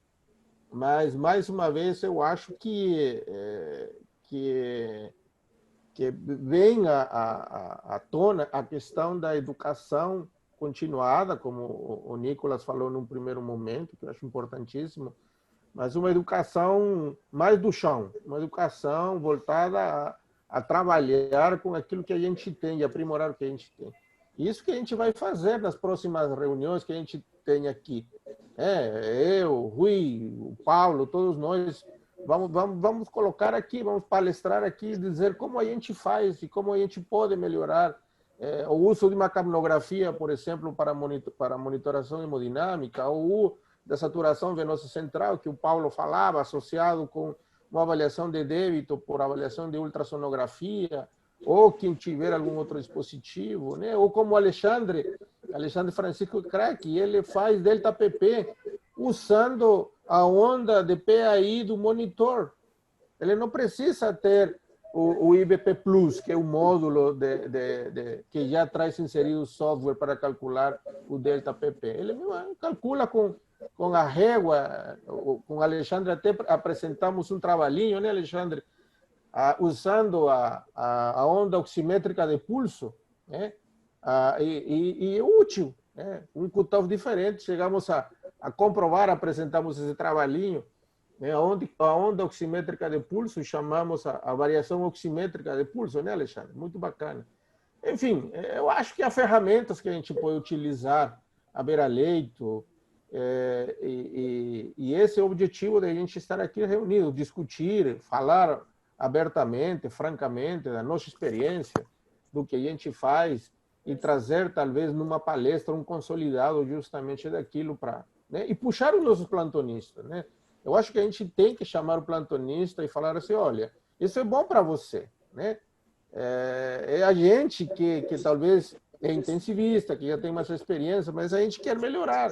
Mas, mais uma vez, eu acho que vem à tona a questão da educação continuada, como o Nicolas falou num primeiro momento, que eu acho importantíssimo, mas uma educação mais do chão, uma educação voltada a trabalhar com aquilo que a gente tem e aprimorar o que a gente tem. Isso que a gente vai fazer nas próximas reuniões que a gente tem aqui. Eu, o Rui, o Paulo, todos nós vamos colocar aqui, vamos palestrar aqui, dizer como a gente faz e como a gente pode melhorar o uso de uma capnografia, por exemplo, para monitoração hemodinâmica, ou da saturação venosa central, que o Paulo falava, associado com uma avaliação de débito por avaliação de ultrassonografia, ou quem tiver algum outro dispositivo, né? Ou como o Alexandre Francisco Crack, ele faz delta PP usando a onda de PAI do monitor. Ele não precisa ter o IBP Plus, que é o módulo que já traz inserido o software para calcular o delta PP. Ele calcula com a régua, com o Alexandre até apresentamos um trabalhinho, né, Alexandre? Usando a onda oximétrica de pulso, né? E é útil, né? Um cutoff diferente, chegamos a comprovar, apresentamos esse trabalhinho, né? A onda oximétrica de pulso, chamamos a variação oximétrica de pulso, né, Alexandre? Muito bacana. Enfim, eu acho que há ferramentas que a gente pode utilizar à beira-leito, e esse é o objetivo da gente estar aqui reunido, discutir, falar abertamente, francamente, da nossa experiência, do que a gente faz e trazer, talvez, numa palestra, um consolidado justamente daquilo para... né? E puxar os nossos plantonistas, né? Eu acho que a gente tem que chamar o plantonista e falar assim, olha, isso é bom para você, né? É a gente que talvez é intensivista, que já tem mais experiência, mas a gente quer melhorar.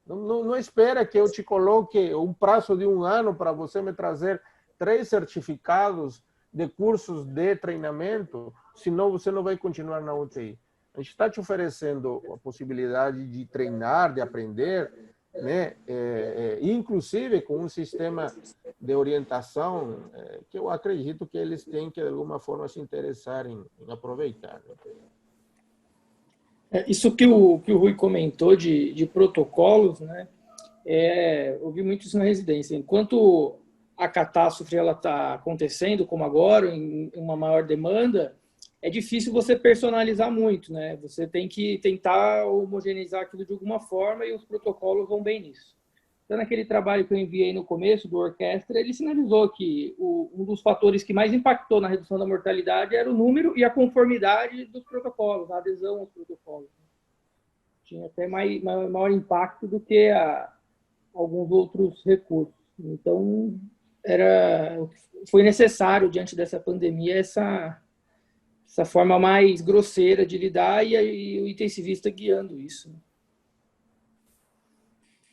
Não espera que eu te coloque um prazo de 1 ano para você me trazer 3 certificados de cursos de treinamento, senão você não vai continuar na UTI. A gente está te oferecendo a possibilidade de treinar, de aprender, né? Inclusive com um sistema de orientação que eu acredito que eles têm que, de alguma forma, se interessar em aproveitar. Isso que o Rui comentou de protocolos, né? Eu vi muito isso na residência. Enquanto a catástrofe está acontecendo, como agora, em uma maior demanda, é difícil você personalizar muito, né? Você tem que tentar homogeneizar aquilo de alguma forma e os protocolos vão bem nisso. Então, naquele trabalho que eu enviei no começo do Orquestra, ele sinalizou que um dos fatores que mais impactou na redução da mortalidade era o número e a conformidade dos protocolos, a adesão aos protocolos. Tinha até maior impacto do que alguns outros recursos. Então, foi necessário, diante dessa pandemia, essa forma mais grosseira de lidar e o intensivista guiando isso.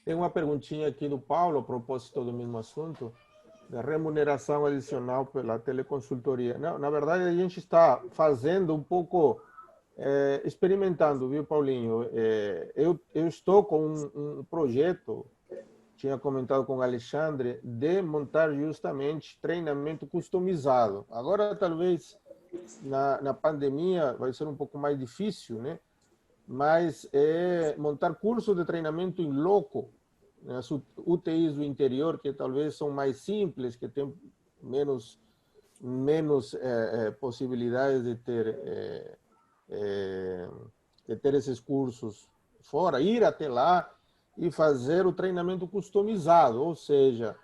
Tem uma perguntinha aqui do Paulo, a propósito do mesmo assunto, da remuneração adicional pela teleconsultoria. Na verdade, a gente está fazendo um pouco experimentando, viu, Paulinho? Eu estou com um projeto, tinha comentado com o Alexandre, de montar justamente treinamento customizado. Agora, talvez, na pandemia, vai ser um pouco mais difícil, né? Mas montar curso de treinamento em loco, nas UTIs do interior, que talvez são mais simples, que têm menos possibilidades de ter esses cursos fora, ir até lá e fazer o treinamento customizado, ou seja,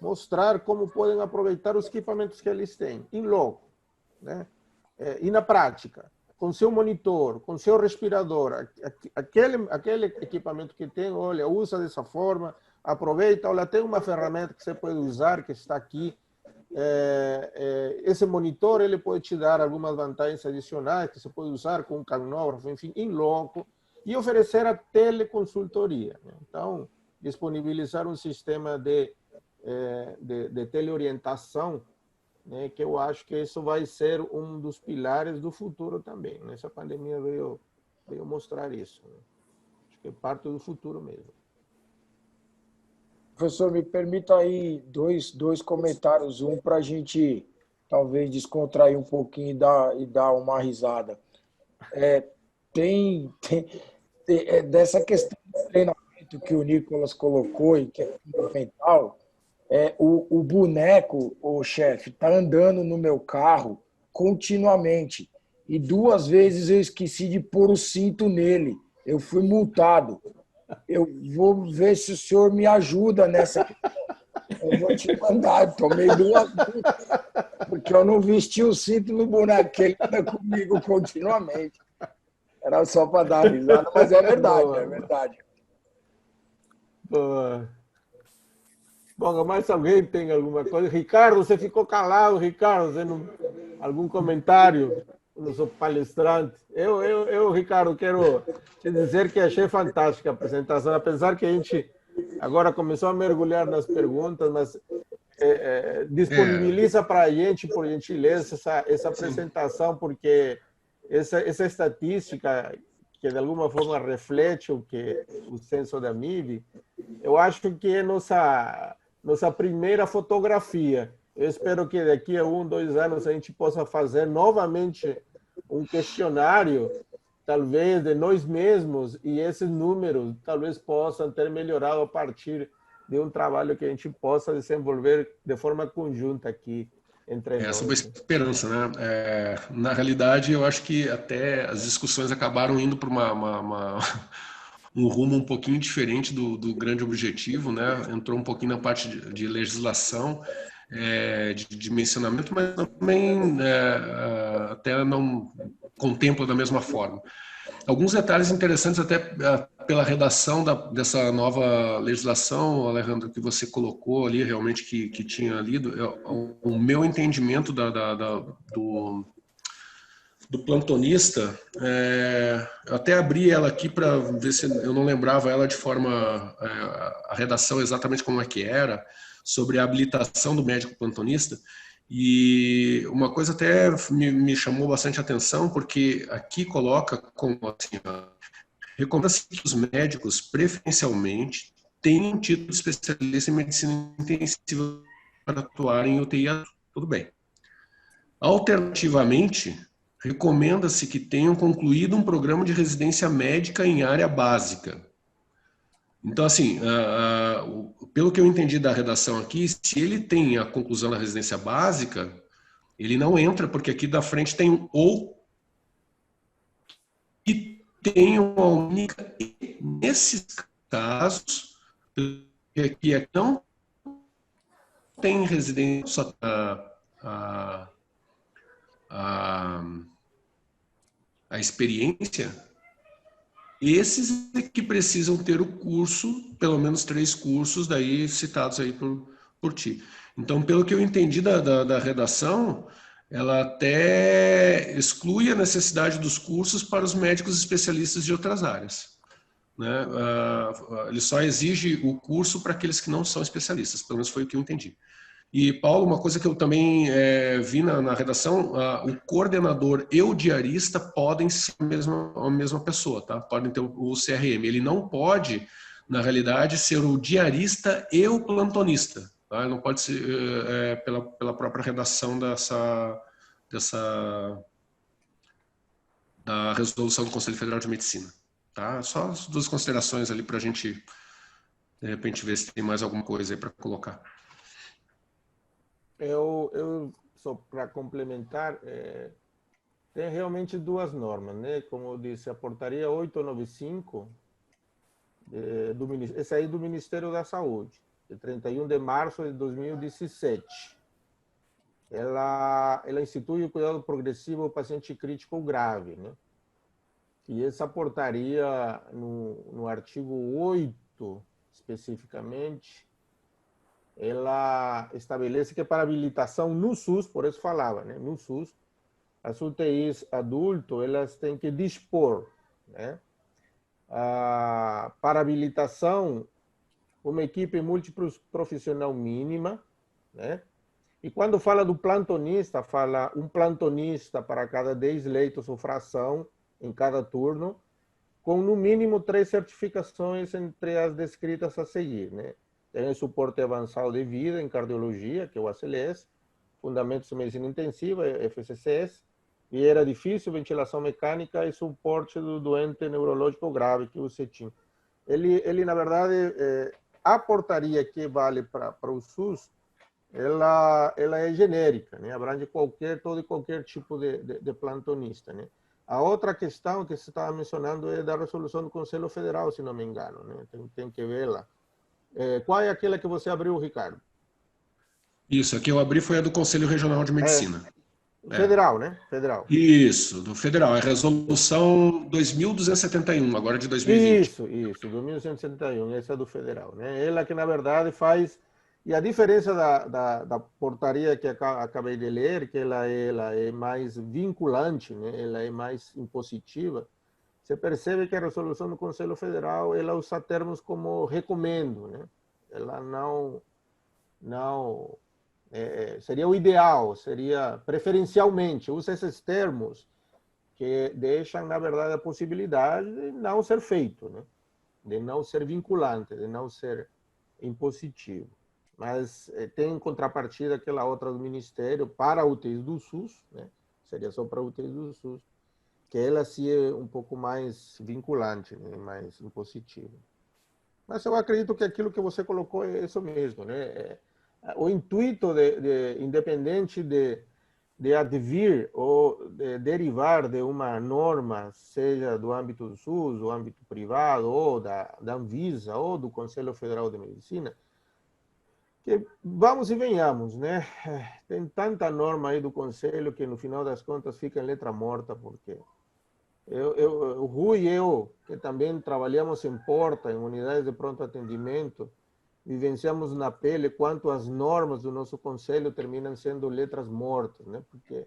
mostrar como podem aproveitar os equipamentos que eles têm, em loco, né? E na prática, com seu monitor, com seu respirador, aquele equipamento que tem, olha, usa dessa forma, aproveita, olha, tem uma ferramenta que você pode usar, que está aqui. Esse monitor ele pode te dar algumas vantagens adicionais que você pode usar com um caminógrafo, enfim, em loco, e oferecer a teleconsultoria, né? Então, disponibilizar um sistema de teleorientação, né, que eu acho que isso vai ser um dos pilares do futuro também. Essa pandemia veio mostrar isso, né? Acho que é parte do futuro mesmo. Professor, me permita aí dois comentários. Um para a gente talvez descontrair um pouquinho e dar uma risada. Dessa questão do treinamento que o Nicolas colocou e que é fundamental, o boneco, o chefe, está andando no meu carro continuamente. E 2 vezes eu esqueci de pôr o cinto nele. Eu fui multado. Eu vou ver se o senhor me ajuda nessa. Eu vou te mandar. Tomei 2 multas, porque eu não vesti o cinto no boneco, que ele anda comigo continuamente. Era só para dar risada, mas é verdade, Boa. é verdade. Boa. Bom, mais alguém tem alguma coisa? Ricardo, você ficou calado, Ricardo, você não... algum comentário? Eu não sou palestrante. Eu, Ricardo, quero te dizer que achei fantástica a apresentação, apesar que a gente agora começou a mergulhar nas perguntas, mas disponibiliza para a gente, por gentileza, essa apresentação, porque essa estatística que de alguma forma reflete o censo da MIB, eu acho que é nossa primeira fotografia. Eu espero que daqui a 1, 2 anos a gente possa fazer novamente um questionário, talvez de nós mesmos, e esses números talvez possam ter melhorado a partir de um trabalho que a gente possa desenvolver de forma conjunta aqui entre nós. Essa é uma esperança, né? Na realidade, eu acho que até as discussões acabaram indo para um rumo um pouquinho diferente do grande objetivo, né? Entrou um pouquinho na parte de legislação, de dimensionamento, mas também até não contempla da mesma forma. Alguns detalhes interessantes até pela redação dessa nova legislação, Alejandro, que você colocou ali, realmente que tinha lido, o meu entendimento do plantonista, eu até abri ela aqui para ver se eu não lembrava ela de forma, a redação exatamente como é que era, sobre a habilitação do médico plantonista, e uma coisa até me chamou bastante atenção, porque aqui coloca como assim, recomenda-se que os médicos, preferencialmente, tenham título de especialista em medicina intensiva para atuar em UTI. Tudo bem. Alternativamente, recomenda-se que tenham concluído um programa de residência médica em área básica. Então, assim, pelo que eu entendi da redação aqui, se ele tem a conclusão da residência básica, ele não entra, porque aqui da frente tem um ou e tem uma única. E nesses casos, que não tem residência, a experiência, esses é que precisam ter o curso, pelo menos 3 cursos, daí citados aí por ti. Então, pelo que eu entendi da redação, ela até exclui a necessidade dos cursos para os médicos especialistas de outras áreas, né? Ele só exige o curso para aqueles que não são especialistas, pelo menos foi o que eu entendi. E, Paulo, uma coisa que eu também vi na redação, o coordenador e o diarista podem ser a mesma pessoa, tá? Podem ter o CRM. Ele não pode, na realidade, ser o diarista e o plantonista. Tá? Não pode ser pela própria redação da resolução do Conselho Federal de Medicina. Tá? Só as duas considerações ali para a gente, de repente, ver se tem mais alguma coisa aí para colocar. Eu só para complementar, tem realmente duas normas, né? Como eu disse, a portaria 895, essa aí do Ministério da Saúde, de 31 de março de 2017. Ela institui o cuidado progressivo ao paciente crítico ou grave, né? E essa portaria, no artigo 8, especificamente, ela estabelece que para habilitação no SUS, por isso falava, né? No SUS, as UTIs adulto, elas têm que dispor, né? Para habilitação, uma equipe multiprofissional mínima, né? E quando fala do plantonista, fala um plantonista para cada 10 leitos ou fração em cada turno, com no mínimo 3 certificações entre as descritas a seguir, né? Tem suporte avançado de vida em cardiologia, que é o ACLS, fundamentos de medicina intensiva, FCCS, e era difícil, ventilação mecânica e suporte do doente neurológico grave, que é o CETIM. Ele na verdade, a portaria que vale para o SUS, ela é genérica, né? Abrange todo e qualquer tipo de plantonista, né? A outra questão que você estava mencionando é da resolução do Conselho Federal, se não me engano, né? Tem que ver lá. Qual é aquela que você abriu, Ricardo? Isso, a que eu abri foi a do Conselho Regional de Medicina. Federal, né? Federal. Isso, do federal. É a resolução 2271, agora de 2020. Isso, 2171, essa é do federal, né? Ela que, na verdade, faz... E a diferença da portaria que acabei de ler, que ela é mais vinculante, né? Ela é mais impositiva. Você percebe que a resolução do Conselho Federal, ela usa termos como recomendo, né? Ela não seria o ideal, seria preferencialmente, usa esses termos que deixam, na verdade, a possibilidade de não ser feito, né? De não ser vinculante, de não ser impositivo. Mas tem em contrapartida aquela outra do Ministério para UTIs do SUS, né? Seria só para UTIs do SUS, que ela sim é um pouco mais vinculante, né? Mais impositiva. Mas eu acredito que aquilo que você colocou é isso mesmo, né? O intuito independente de advir ou de derivar de uma norma, seja do âmbito do SUS, do âmbito privado, ou da Anvisa, ou do Conselho Federal de Medicina, que vamos e venhamos, né? Tem tanta norma aí do Conselho que no final das contas fica em letra morta, porque o Rui e eu, que também trabalhamos em porta, em unidades de pronto atendimento, vivenciamos na pele quanto as normas do nosso conselho terminam sendo letras mortas, né? Porque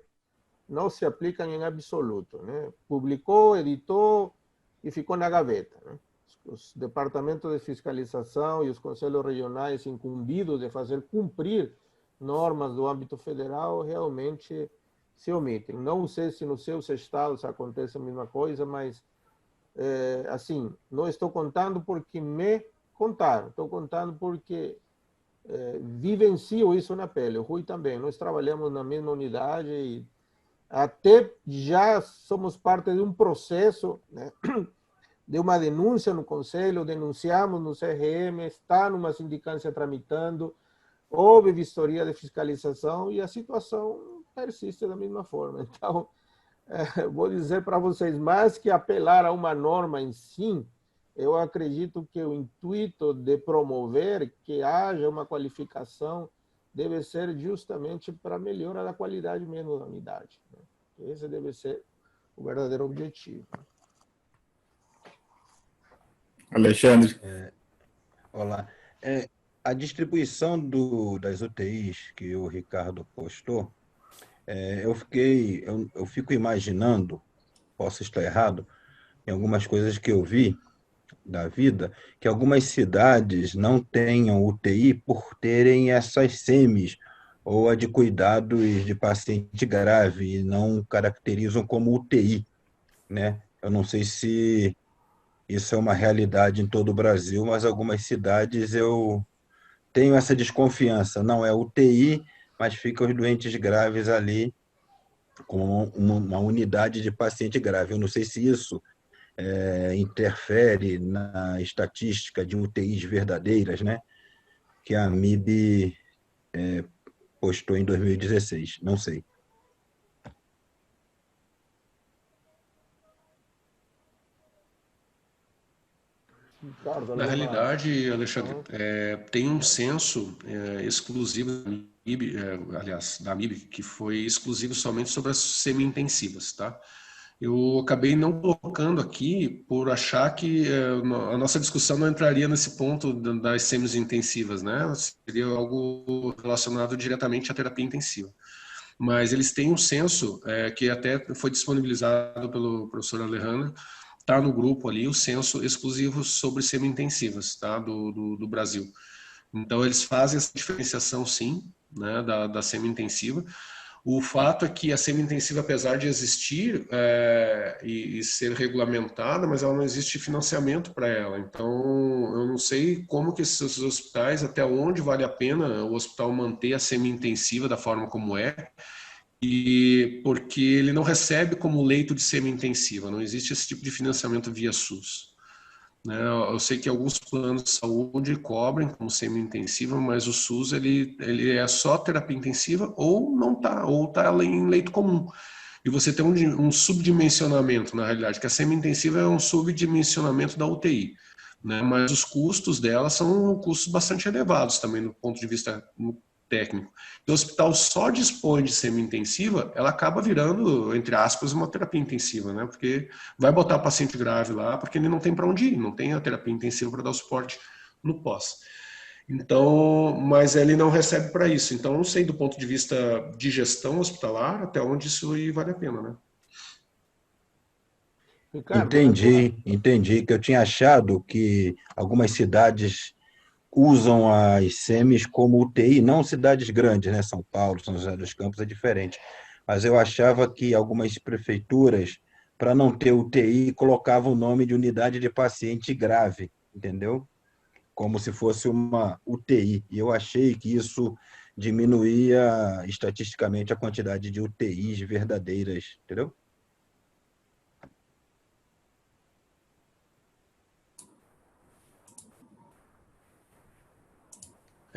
não se aplicam em absoluto, né? Publicou, editou e ficou na gaveta, né? Os departamentos de fiscalização e os conselhos regionais incumbidos de fazer cumprir normas do âmbito federal realmente se omitem. Não sei se nos seus estados acontece a mesma coisa, mas, assim, não estou contando porque me contaram, estou contando porque vivencio isso na pele. O Rui também, nós trabalhamos na mesma unidade e até já somos parte de um processo, né, de uma denúncia no Conselho, denunciamos no CRM, está numa sindicância tramitando, houve vistoria de fiscalização e a situação persiste da mesma forma. Então, vou dizer para vocês, mais que apelar a uma norma em si, eu acredito que o intuito de promover que haja uma qualificação deve ser justamente para melhora da qualidade mesmo da unidade, né? Esse deve ser o verdadeiro objetivo. Alexandre. Olá. A distribuição das UTIs que o Ricardo postou, eu fico imaginando, posso estar errado, em algumas coisas que eu vi da vida, que algumas cidades não tenham UTI por terem essas SEMIs, ou a de cuidados de paciente grave, e não caracterizam como UTI, né? Eu não sei se isso é uma realidade em todo o Brasil, mas algumas cidades eu tenho essa desconfiança. Não é UTI, mas ficam os doentes graves ali com uma unidade de paciente grave. Eu não sei se isso interfere na estatística de UTIs verdadeiras, né? Que a MIB postou em 2016. Não sei. Ricardo, Na alguma... realidade, Alexandre, Uhum. tem um censo exclusivo da MIB, aliás, da MIB, que foi exclusivo somente sobre as semi-intensivas, tá? Eu acabei não colocando aqui por achar que a nossa discussão não entraria nesse ponto das semi-intensivas, né? Seria algo relacionado diretamente à terapia intensiva. Mas eles têm um censo que até foi disponibilizado pelo professor Alejandro, está no grupo ali, o censo exclusivo sobre semi-intensivas, tá? Do Brasil. Então, eles fazem essa diferenciação, sim, né, da semi-intensiva. O fato é que a semi-intensiva, apesar de existir e ser regulamentada, mas ela não existe financiamento para ela. Então, eu não sei como que esses hospitais, até onde vale a pena o hospital manter a semi-intensiva da forma como é, e porque ele não recebe como leito de semi-intensiva, não existe esse tipo de financiamento via SUS. Né? Eu sei que alguns planos de saúde cobrem como semi-intensiva, mas o SUS ele é só terapia intensiva ou não tá, ou tá em leito comum. E você tem um subdimensionamento, na realidade, que a semi-intensiva é um subdimensionamento da UTI. Né? Mas os custos dela são custos bastante elevados também, do ponto de vista técnico. Se o hospital só dispõe de semi-intensiva, ela acaba virando, entre aspas, uma terapia intensiva, né? Porque vai botar o paciente grave lá, porque ele não tem para onde ir, não tem a terapia intensiva para dar o suporte no pós. Então, mas ele não recebe para isso. Então, não sei do ponto de vista de gestão hospitalar até onde isso aí vale a pena, né? Ricardo, na tua... Entendi que eu tinha achado que algumas cidades usam as SEMIs como UTI, não cidades grandes, né? São Paulo, São José dos Campos é diferente. Mas eu achava que algumas prefeituras, para não ter UTI, colocavam o nome de unidade de paciente grave, entendeu? Como se fosse uma UTI. E eu achei que isso diminuía estatisticamente a quantidade de UTIs verdadeiras, entendeu?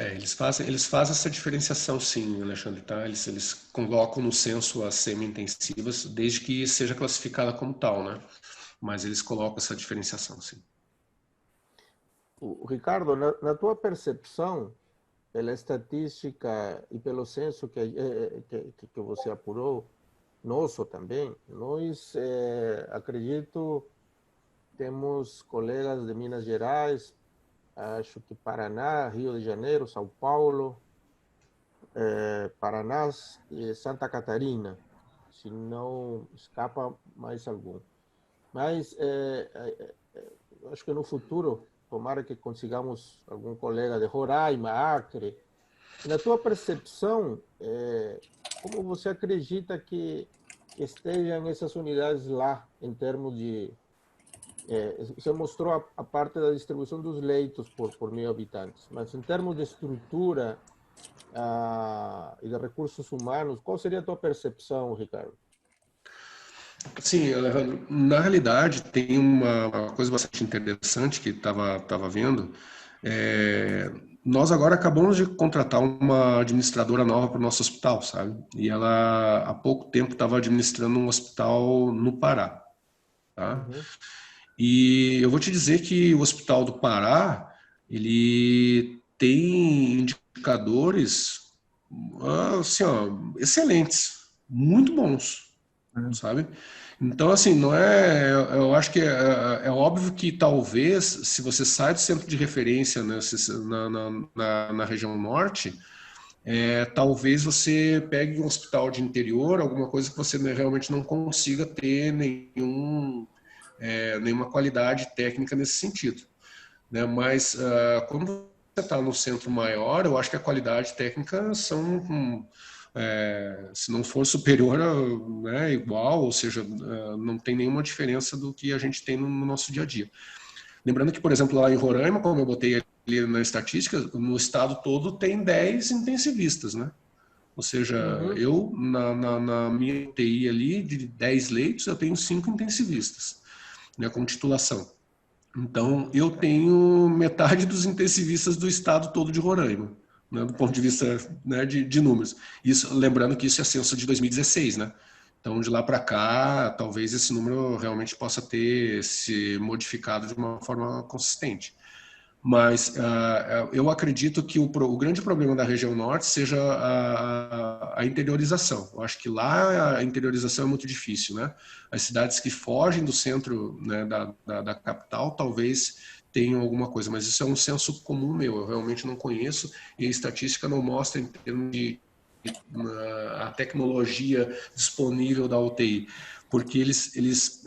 Eles fazem essa diferenciação, sim, Alexandre, tá? Eles colocam no censo as semi-intensivas, desde que seja classificada como tal, né? Mas eles colocam essa diferenciação, sim. O Ricardo, na tua percepção, pela estatística e pelo censo que você apurou, nosso também, nós, acredito, temos colegas de Minas Gerais, acho que Paraná, Rio de Janeiro, São Paulo, Paraná e Santa Catarina, se não escapa mais algum. Mas acho que no futuro, tomara que consigamos algum colega de Roraima, Acre. E na tua percepção, como você acredita que estejam essas unidades lá, em termos de... você mostrou a parte da distribuição dos leitos por 1.000 habitantes, mas em termos de estrutura e de recursos humanos, qual seria a tua percepção, Ricardo? Sim, Alejandro, na realidade tem uma coisa bastante interessante que estava vendo. Nós agora acabamos de contratar uma administradora nova para o nosso hospital, sabe? E ela há pouco tempo estava administrando um hospital no Pará, tá? Uhum. E eu vou te dizer que o Hospital do Pará, ele tem indicadores assim, ó, excelentes, muito bons, sabe? Então, assim, não é. Eu acho que é óbvio que talvez, se você sai do centro de referência, né, na região norte, talvez você pegue um hospital de interior, alguma coisa que você realmente não consiga ter nenhuma qualidade técnica nesse sentido. Né? Mas quando você está no centro maior, eu acho que a qualidade técnica se não for superior, né, igual, ou seja, não tem nenhuma diferença do que a gente tem no nosso dia a dia. Lembrando que, por exemplo, lá em Roraima, como eu botei ali na estatística, no estado todo tem 10 intensivistas, né? Ou seja, eu, na minha UTI ali, de 10 leitos, eu tenho 5 intensivistas, né, com titulação. Então, eu tenho metade dos intensivistas do estado todo de Roraima, né, do ponto de vista, né, de números. Isso, lembrando que isso é censo de 2016, né? Então, de lá para cá, talvez esse número realmente possa ter se modificado de uma forma consistente. Mas eu acredito que o grande problema da região norte seja a interiorização. Eu acho que lá a interiorização é muito difícil, né? As cidades que fogem do centro, né, da capital talvez tenham alguma coisa, mas isso é um senso comum meu, eu realmente não conheço e a estatística não mostra em termos de a tecnologia disponível da UTI, porque eles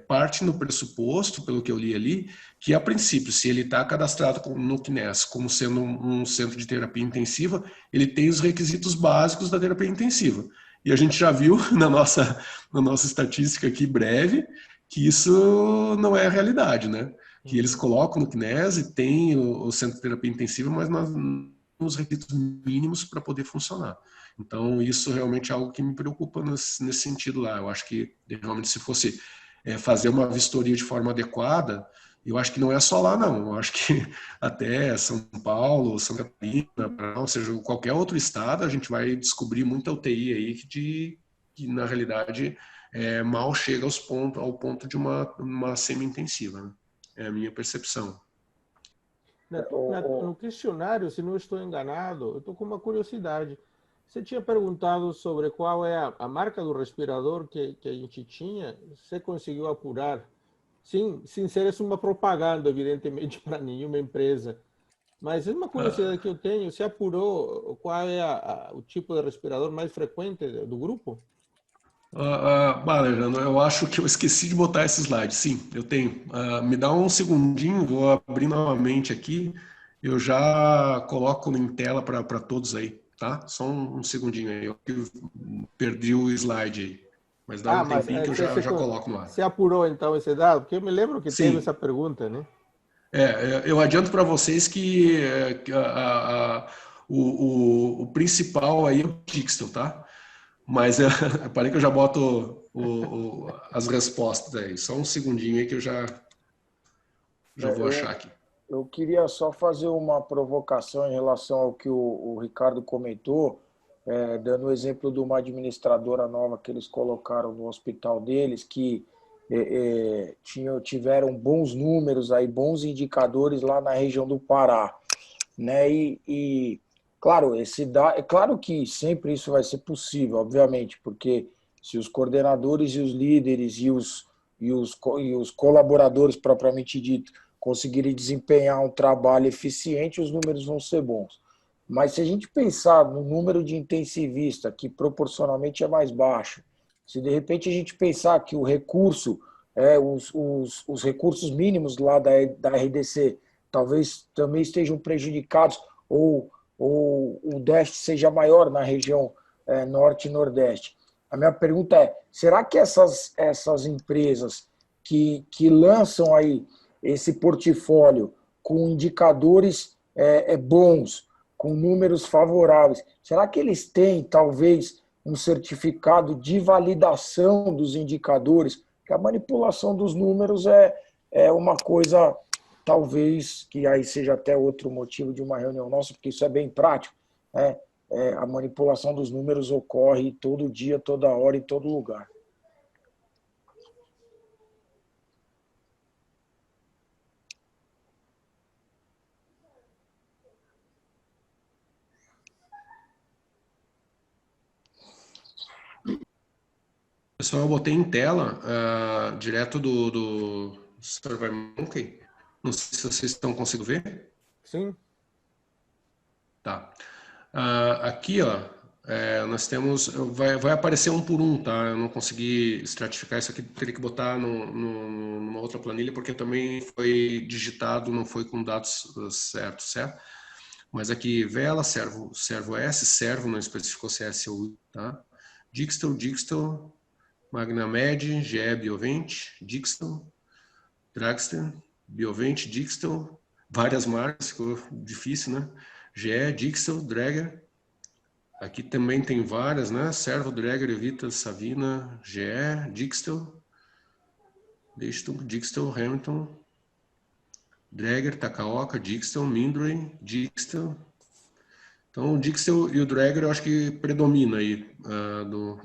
partem no pressuposto, pelo que eu li ali, que a princípio, se ele está cadastrado no CNES como sendo um centro de terapia intensiva, ele tem os requisitos básicos da terapia intensiva. E a gente já viu na nossa estatística aqui breve que isso não é a realidade, né? Que eles colocam no CNES e tem o centro de terapia intensiva, mas nós os requisitos mínimos para poder funcionar. Então, isso realmente é algo que me preocupa nesse sentido lá. Eu acho que, realmente, se fosse fazer uma vistoria de forma adequada, eu acho que não é só lá, não. Eu acho que até São Paulo, Santa Catarina, ou seja, qualquer outro estado, a gente vai descobrir muita UTI aí que na realidade, mal chega ao ponto de uma semi-intensiva, né? É a minha percepção. No questionário, se não estou enganado, eu estou com uma curiosidade. Você tinha perguntado sobre qual é a marca do respirador que a gente tinha. Você conseguiu apurar? Sim, sem ser isso uma propaganda, evidentemente, para nenhuma empresa. Mas é uma curiosidade que eu tenho. Você apurou qual é o tipo de respirador mais frequente do grupo? Alejandro, eu acho que eu esqueci de botar esse slide. Sim, eu tenho. Me dá um segundinho, vou abrir novamente aqui. Eu já coloco em tela para todos aí, tá? Só um segundinho aí. Eu perdi o slide aí. Mas dá um tempinho que eu já coloco no ar. Você apurou então esse dado? Porque eu me lembro que Sim. teve essa pergunta, né? Eu adianto para vocês que o principal aí é o Pixel, tá? Mas parei que eu já boto as respostas aí. Só um segundinho aí que eu já vou achar aqui. Eu queria só fazer uma provocação em relação ao que o Ricardo comentou, dando o exemplo de uma administradora nova que eles colocaram no hospital deles, que tiveram bons números, aí, bons indicadores lá na região do Pará. Né? E claro, é claro que sempre isso vai ser possível, obviamente, porque se os coordenadores e os líderes e os colaboradores propriamente dito conseguirem desempenhar um trabalho eficiente, os números vão ser bons. Mas se a gente pensar no número de intensivista, que proporcionalmente é mais baixo, se de repente a gente pensar que o recurso, os recursos mínimos lá da RDC talvez também estejam prejudicados, ou o déficit seja maior na região norte e nordeste. A minha pergunta é, será que essas empresas que lançam aí esse portfólio com indicadores bons, com números favoráveis, será que eles têm, talvez, um certificado de validação dos indicadores? Porque a manipulação dos números é uma coisa, talvez, que aí seja até outro motivo de uma reunião nossa, porque isso é bem prático, né? A manipulação dos números ocorre todo dia, toda hora, em todo lugar. Pessoal, eu botei em tela, direto do SurveyMonkey. Não sei se vocês estão conseguindo ver. Sim. Tá. Aqui, ó, nós temos, vai aparecer um por um, tá? Eu não consegui estratificar isso aqui, teria que botar numa outra planilha, porque também foi digitado, não foi com dados certos, certo? Mas aqui, vela, servo S, servo, não especificou se é S ou U, tá? Dixtel, Magnamed, GE, Biovent, Dixtel, Dragster, Biovent, Dixtel, várias marcas, ficou difícil, né? GE, Dixtel, Drager. Aqui também tem várias, né? Servo, Drager, Evita, Savina, GE, Dixtel, Hamilton, Drager, Takaoka, Dixtel, Mindray, Dixtel. Então, o Dixtel e o Drager eu acho que predomina aí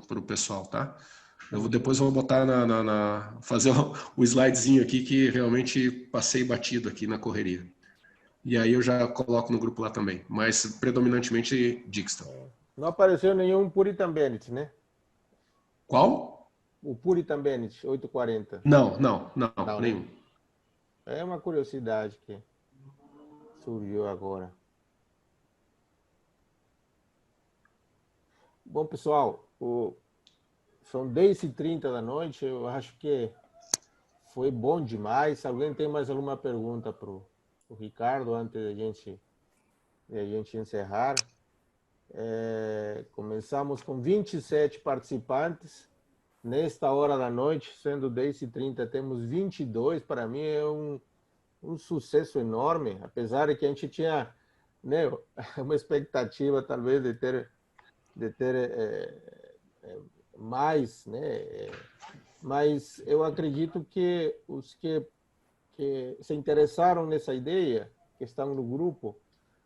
para o pessoal, tá? Depois eu vou botar fazer o slidezinho aqui que realmente passei batido aqui na correria. E aí eu já coloco no grupo lá também, mas predominantemente Dixtel. Não apareceu nenhum Puritan Bennett, né? Qual? O Puritan Bennett, 840. Não, nenhum. Né? É uma curiosidade que surgiu agora. Bom, pessoal, são 10h30 da noite, eu acho que foi bom demais. Alguém tem mais alguma pergunta para o Ricardo antes de a gente encerrar? Começamos com 27 participantes. Nesta hora da noite, sendo 10h30, temos 22. Para mim é um sucesso enorme, apesar de que a gente tinha, né, uma expectativa talvez de ter mais, né? Mas eu acredito que os que se interessaram nessa ideia, que estão no grupo,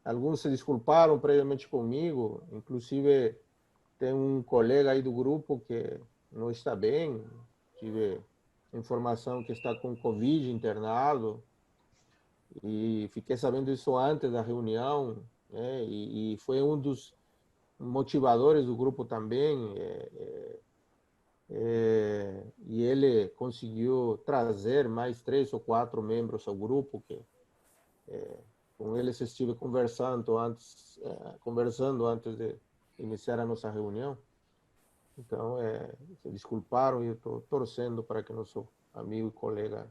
alguns se desculparam previamente comigo, inclusive tem um colega aí do grupo que não está bem, tive informação que está com Covid internado, e fiquei sabendo isso antes da reunião, né? E foi um dos motivadores do grupo também, e ele conseguiu trazer mais 3 ou 4 membros ao grupo, que com eles estive conversando antes de iniciar a nossa reunião. Então, se desculparam e eu estou torcendo para que nosso amigo e colega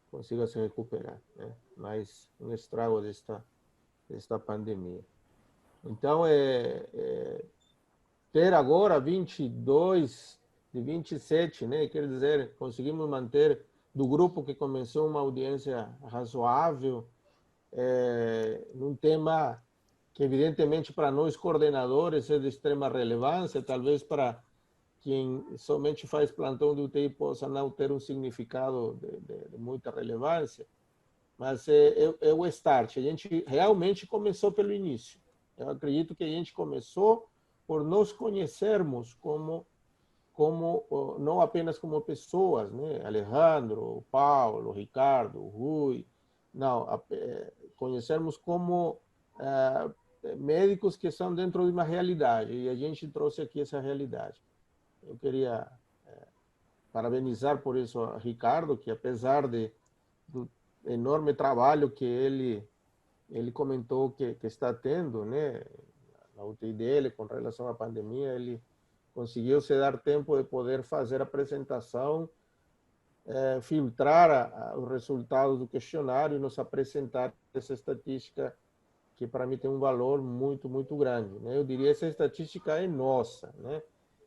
consiga se recuperar, né? Mais um estrago desta pandemia. Então, ter agora 22 de 27, né? Quer dizer, conseguimos manter do grupo que começou uma audiência razoável, num tema que, evidentemente, para nós coordenadores é de extrema relevância, talvez para quem somente faz plantão de UTI possa não ter um significado de muita relevância, mas é o start. A gente realmente começou pelo início. Eu acredito que a gente começou por nos conhecermos como não apenas como pessoas, né? Alejandro, Paulo, Ricardo, Rui, não, conhecermos como médicos que são dentro de uma realidade, e a gente trouxe aqui essa realidade. Eu queria parabenizar por isso a Ricardo, que apesar do enorme trabalho que ele comentou que está tendo, né, na UTI dele com relação à pandemia, ele conseguiu se dar tempo de poder fazer a apresentação, filtrar os resultados do questionário e nos apresentar essa estatística que para mim tem um valor muito, muito grande, né? Eu diria que essa estatística é nossa, né?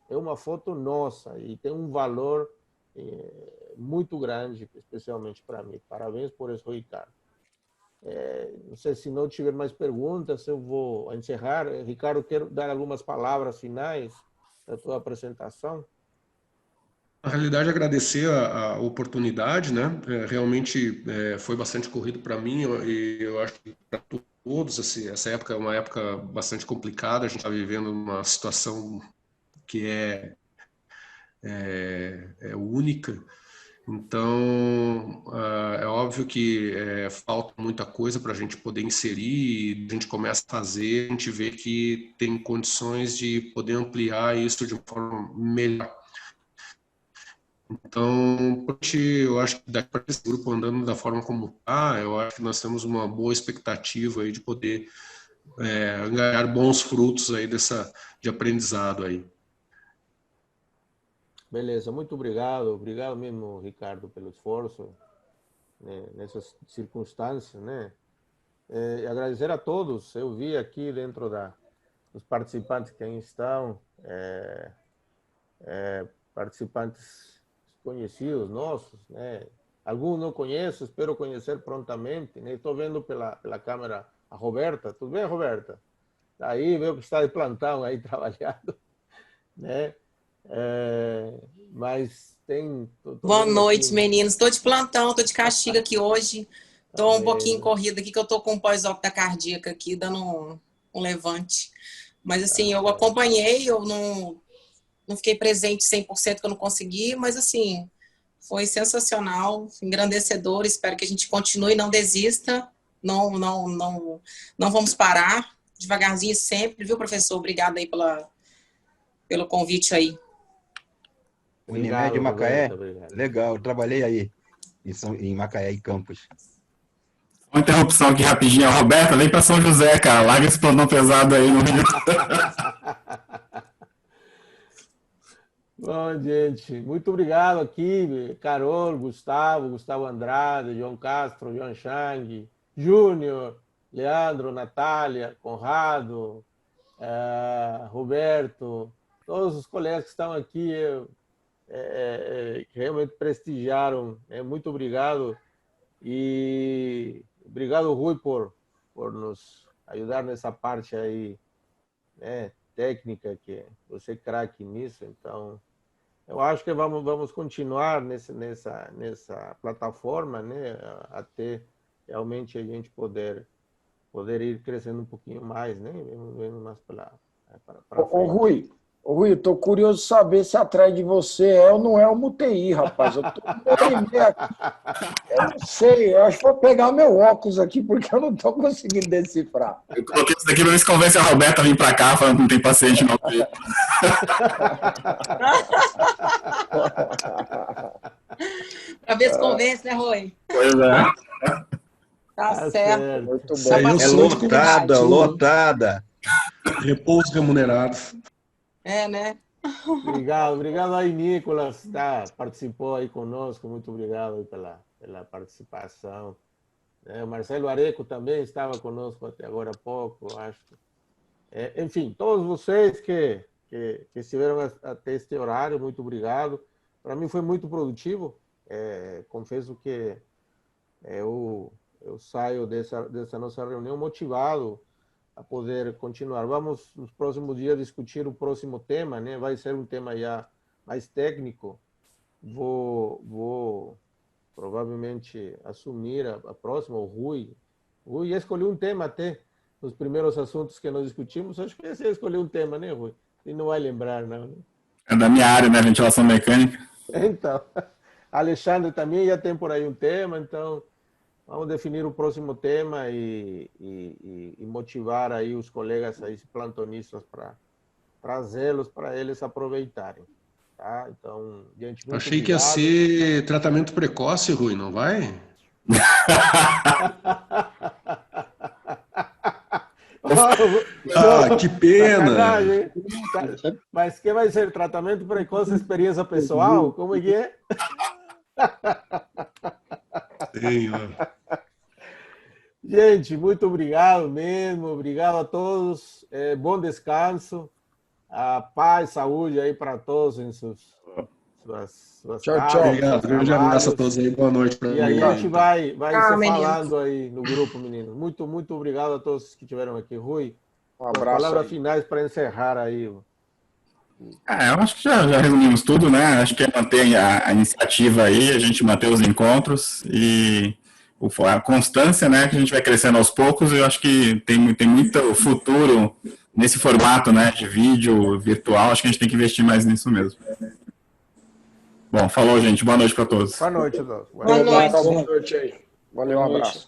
É uma foto nossa e tem um valor muito grande, especialmente para mim. Parabéns por isso, Ricardo. Não sei se não tiver mais perguntas, eu vou encerrar. Ricardo, quero dar algumas palavras finais da tua apresentação. Na realidade, agradecer a oportunidade, né? Realmente foi bastante corrido para mim e eu acho que para todos essa época é uma época bastante complicada. A gente está vivendo uma situação que é única. Então, é óbvio que falta muita coisa para a gente poder inserir, e a gente começa a fazer, a gente vê que tem condições de poder ampliar isso de uma forma melhor. Então, eu acho que daqui para esse grupo andando da forma como está, eu acho que nós temos uma boa expectativa aí de poder ganhar bons frutos aí de aprendizado aí. Beleza, muito obrigado. Obrigado mesmo, Ricardo, pelo esforço, né, nessas circunstâncias, né? Agradecer a todos. Eu vi aqui dentro dos participantes que aí estão, participantes conhecidos nossos, né? Alguns não conheço, espero conhecer prontamente, né? Estou vendo pela câmera a Roberta. Tudo bem, Roberta? Aí, veio que está de plantão aí trabalhando, né? Mas tem... Boa noite, aqui, meninos. Estou de plantão, estou de castigo aqui hoje. Estou um pouquinho corrida aqui, que eu estou com um pós-ópita cardíaca aqui, dando um levante. Mas, assim, eu acompanhei, eu não fiquei presente 100%, que eu não consegui, mas, assim, foi sensacional, engrandecedor. Espero que a gente continue, não desista, não vamos parar, devagarzinho sempre, viu, professor? Obrigada aí pelo convite aí. Unimed Macaé? Obrigado. Legal, eu trabalhei aí, em Macaé e Campos. Uma interrupção aqui rapidinho. Roberta, vem para São José, cara. Larga esse plantão pesado aí no Rio. Bom, gente, muito obrigado aqui, Carol, Gustavo Andrade, João Castro, João Chang, Júnior, Leandro, Natália, Conrado, Roberto, todos os colegas que estão aqui, que realmente prestigiaram. Muito obrigado. E obrigado, Rui, por nos ajudar nessa parte aí, né, técnica, que você é craque nisso. Então, eu acho que vamos continuar nessa plataforma, né, até realmente a gente poder ir crescendo um pouquinho mais, né, vendo mais para frente. Rui, eu tô curioso de saber se atrás de você é ou não é uma UTI, rapaz. Eu tô aqui. Eu não sei, eu acho que vou pegar meu óculos aqui, porque eu não tô conseguindo decifrar. Eu coloquei isso daqui para ver se convence a Roberta a vir para cá, falando que não tem paciente não. Para ver se convence, né, Rui? Pois é. Tá certo. Muito bom. É lotada. Repouso remunerado. Né? Obrigado aí, Nicolas, participou aí conosco, muito obrigado aí pela participação. O Marcelo Areco também estava conosco até agora há pouco, acho. Enfim, todos vocês que estiveram até este horário, muito obrigado. Para mim foi muito produtivo. Confesso que eu saio dessa nossa reunião motivado a poder continuar. Vamos, nos próximos dias, discutir o próximo tema, né? Vai ser um tema já mais técnico. Vou provavelmente assumir a próxima, o Rui. O Rui escolheu um tema até, nos primeiros assuntos que nós discutimos. Acho que você escolheu um tema, né, Rui? E não vai lembrar, não, né? É da minha área, né? Ventilação mecânica. Então, Alexandre também já tem por aí um tema, então... Vamos definir o próximo tema e motivar aí os colegas, aí, plantonistas, para trazê-los para eles aproveitarem. Tá? Então, gente, muito Achei obrigado. que ia ser tratamento precoce, Rui, não vai? Que pena! Mas que vai ser tratamento precoce, experiência pessoal? Como é que é? Gente, muito obrigado mesmo, obrigado a todos, bom descanso, paz, saúde aí para todos em suas tchau, casas. tchau. Obrigado, grande abraço a todos aí, boa noite para E aí a gente vai se meninos. falando aí no grupo, meninos. Muito, muito obrigado a todos que estiveram aqui. Rui, Um abraço. palavras Aí. finais para encerrar aí. Eu acho que já resumimos tudo, né? Acho que é manter a iniciativa aí, a gente manter os encontros e a constância, né? Que a gente vai crescendo aos poucos. Eu acho que tem muito futuro nesse formato, né? De vídeo virtual. Acho que a gente tem que investir mais nisso mesmo. Bom, falou, gente. Boa noite para todos. Boa noite, todos. Boa noite. Boa noite aí. Valeu, um abraço.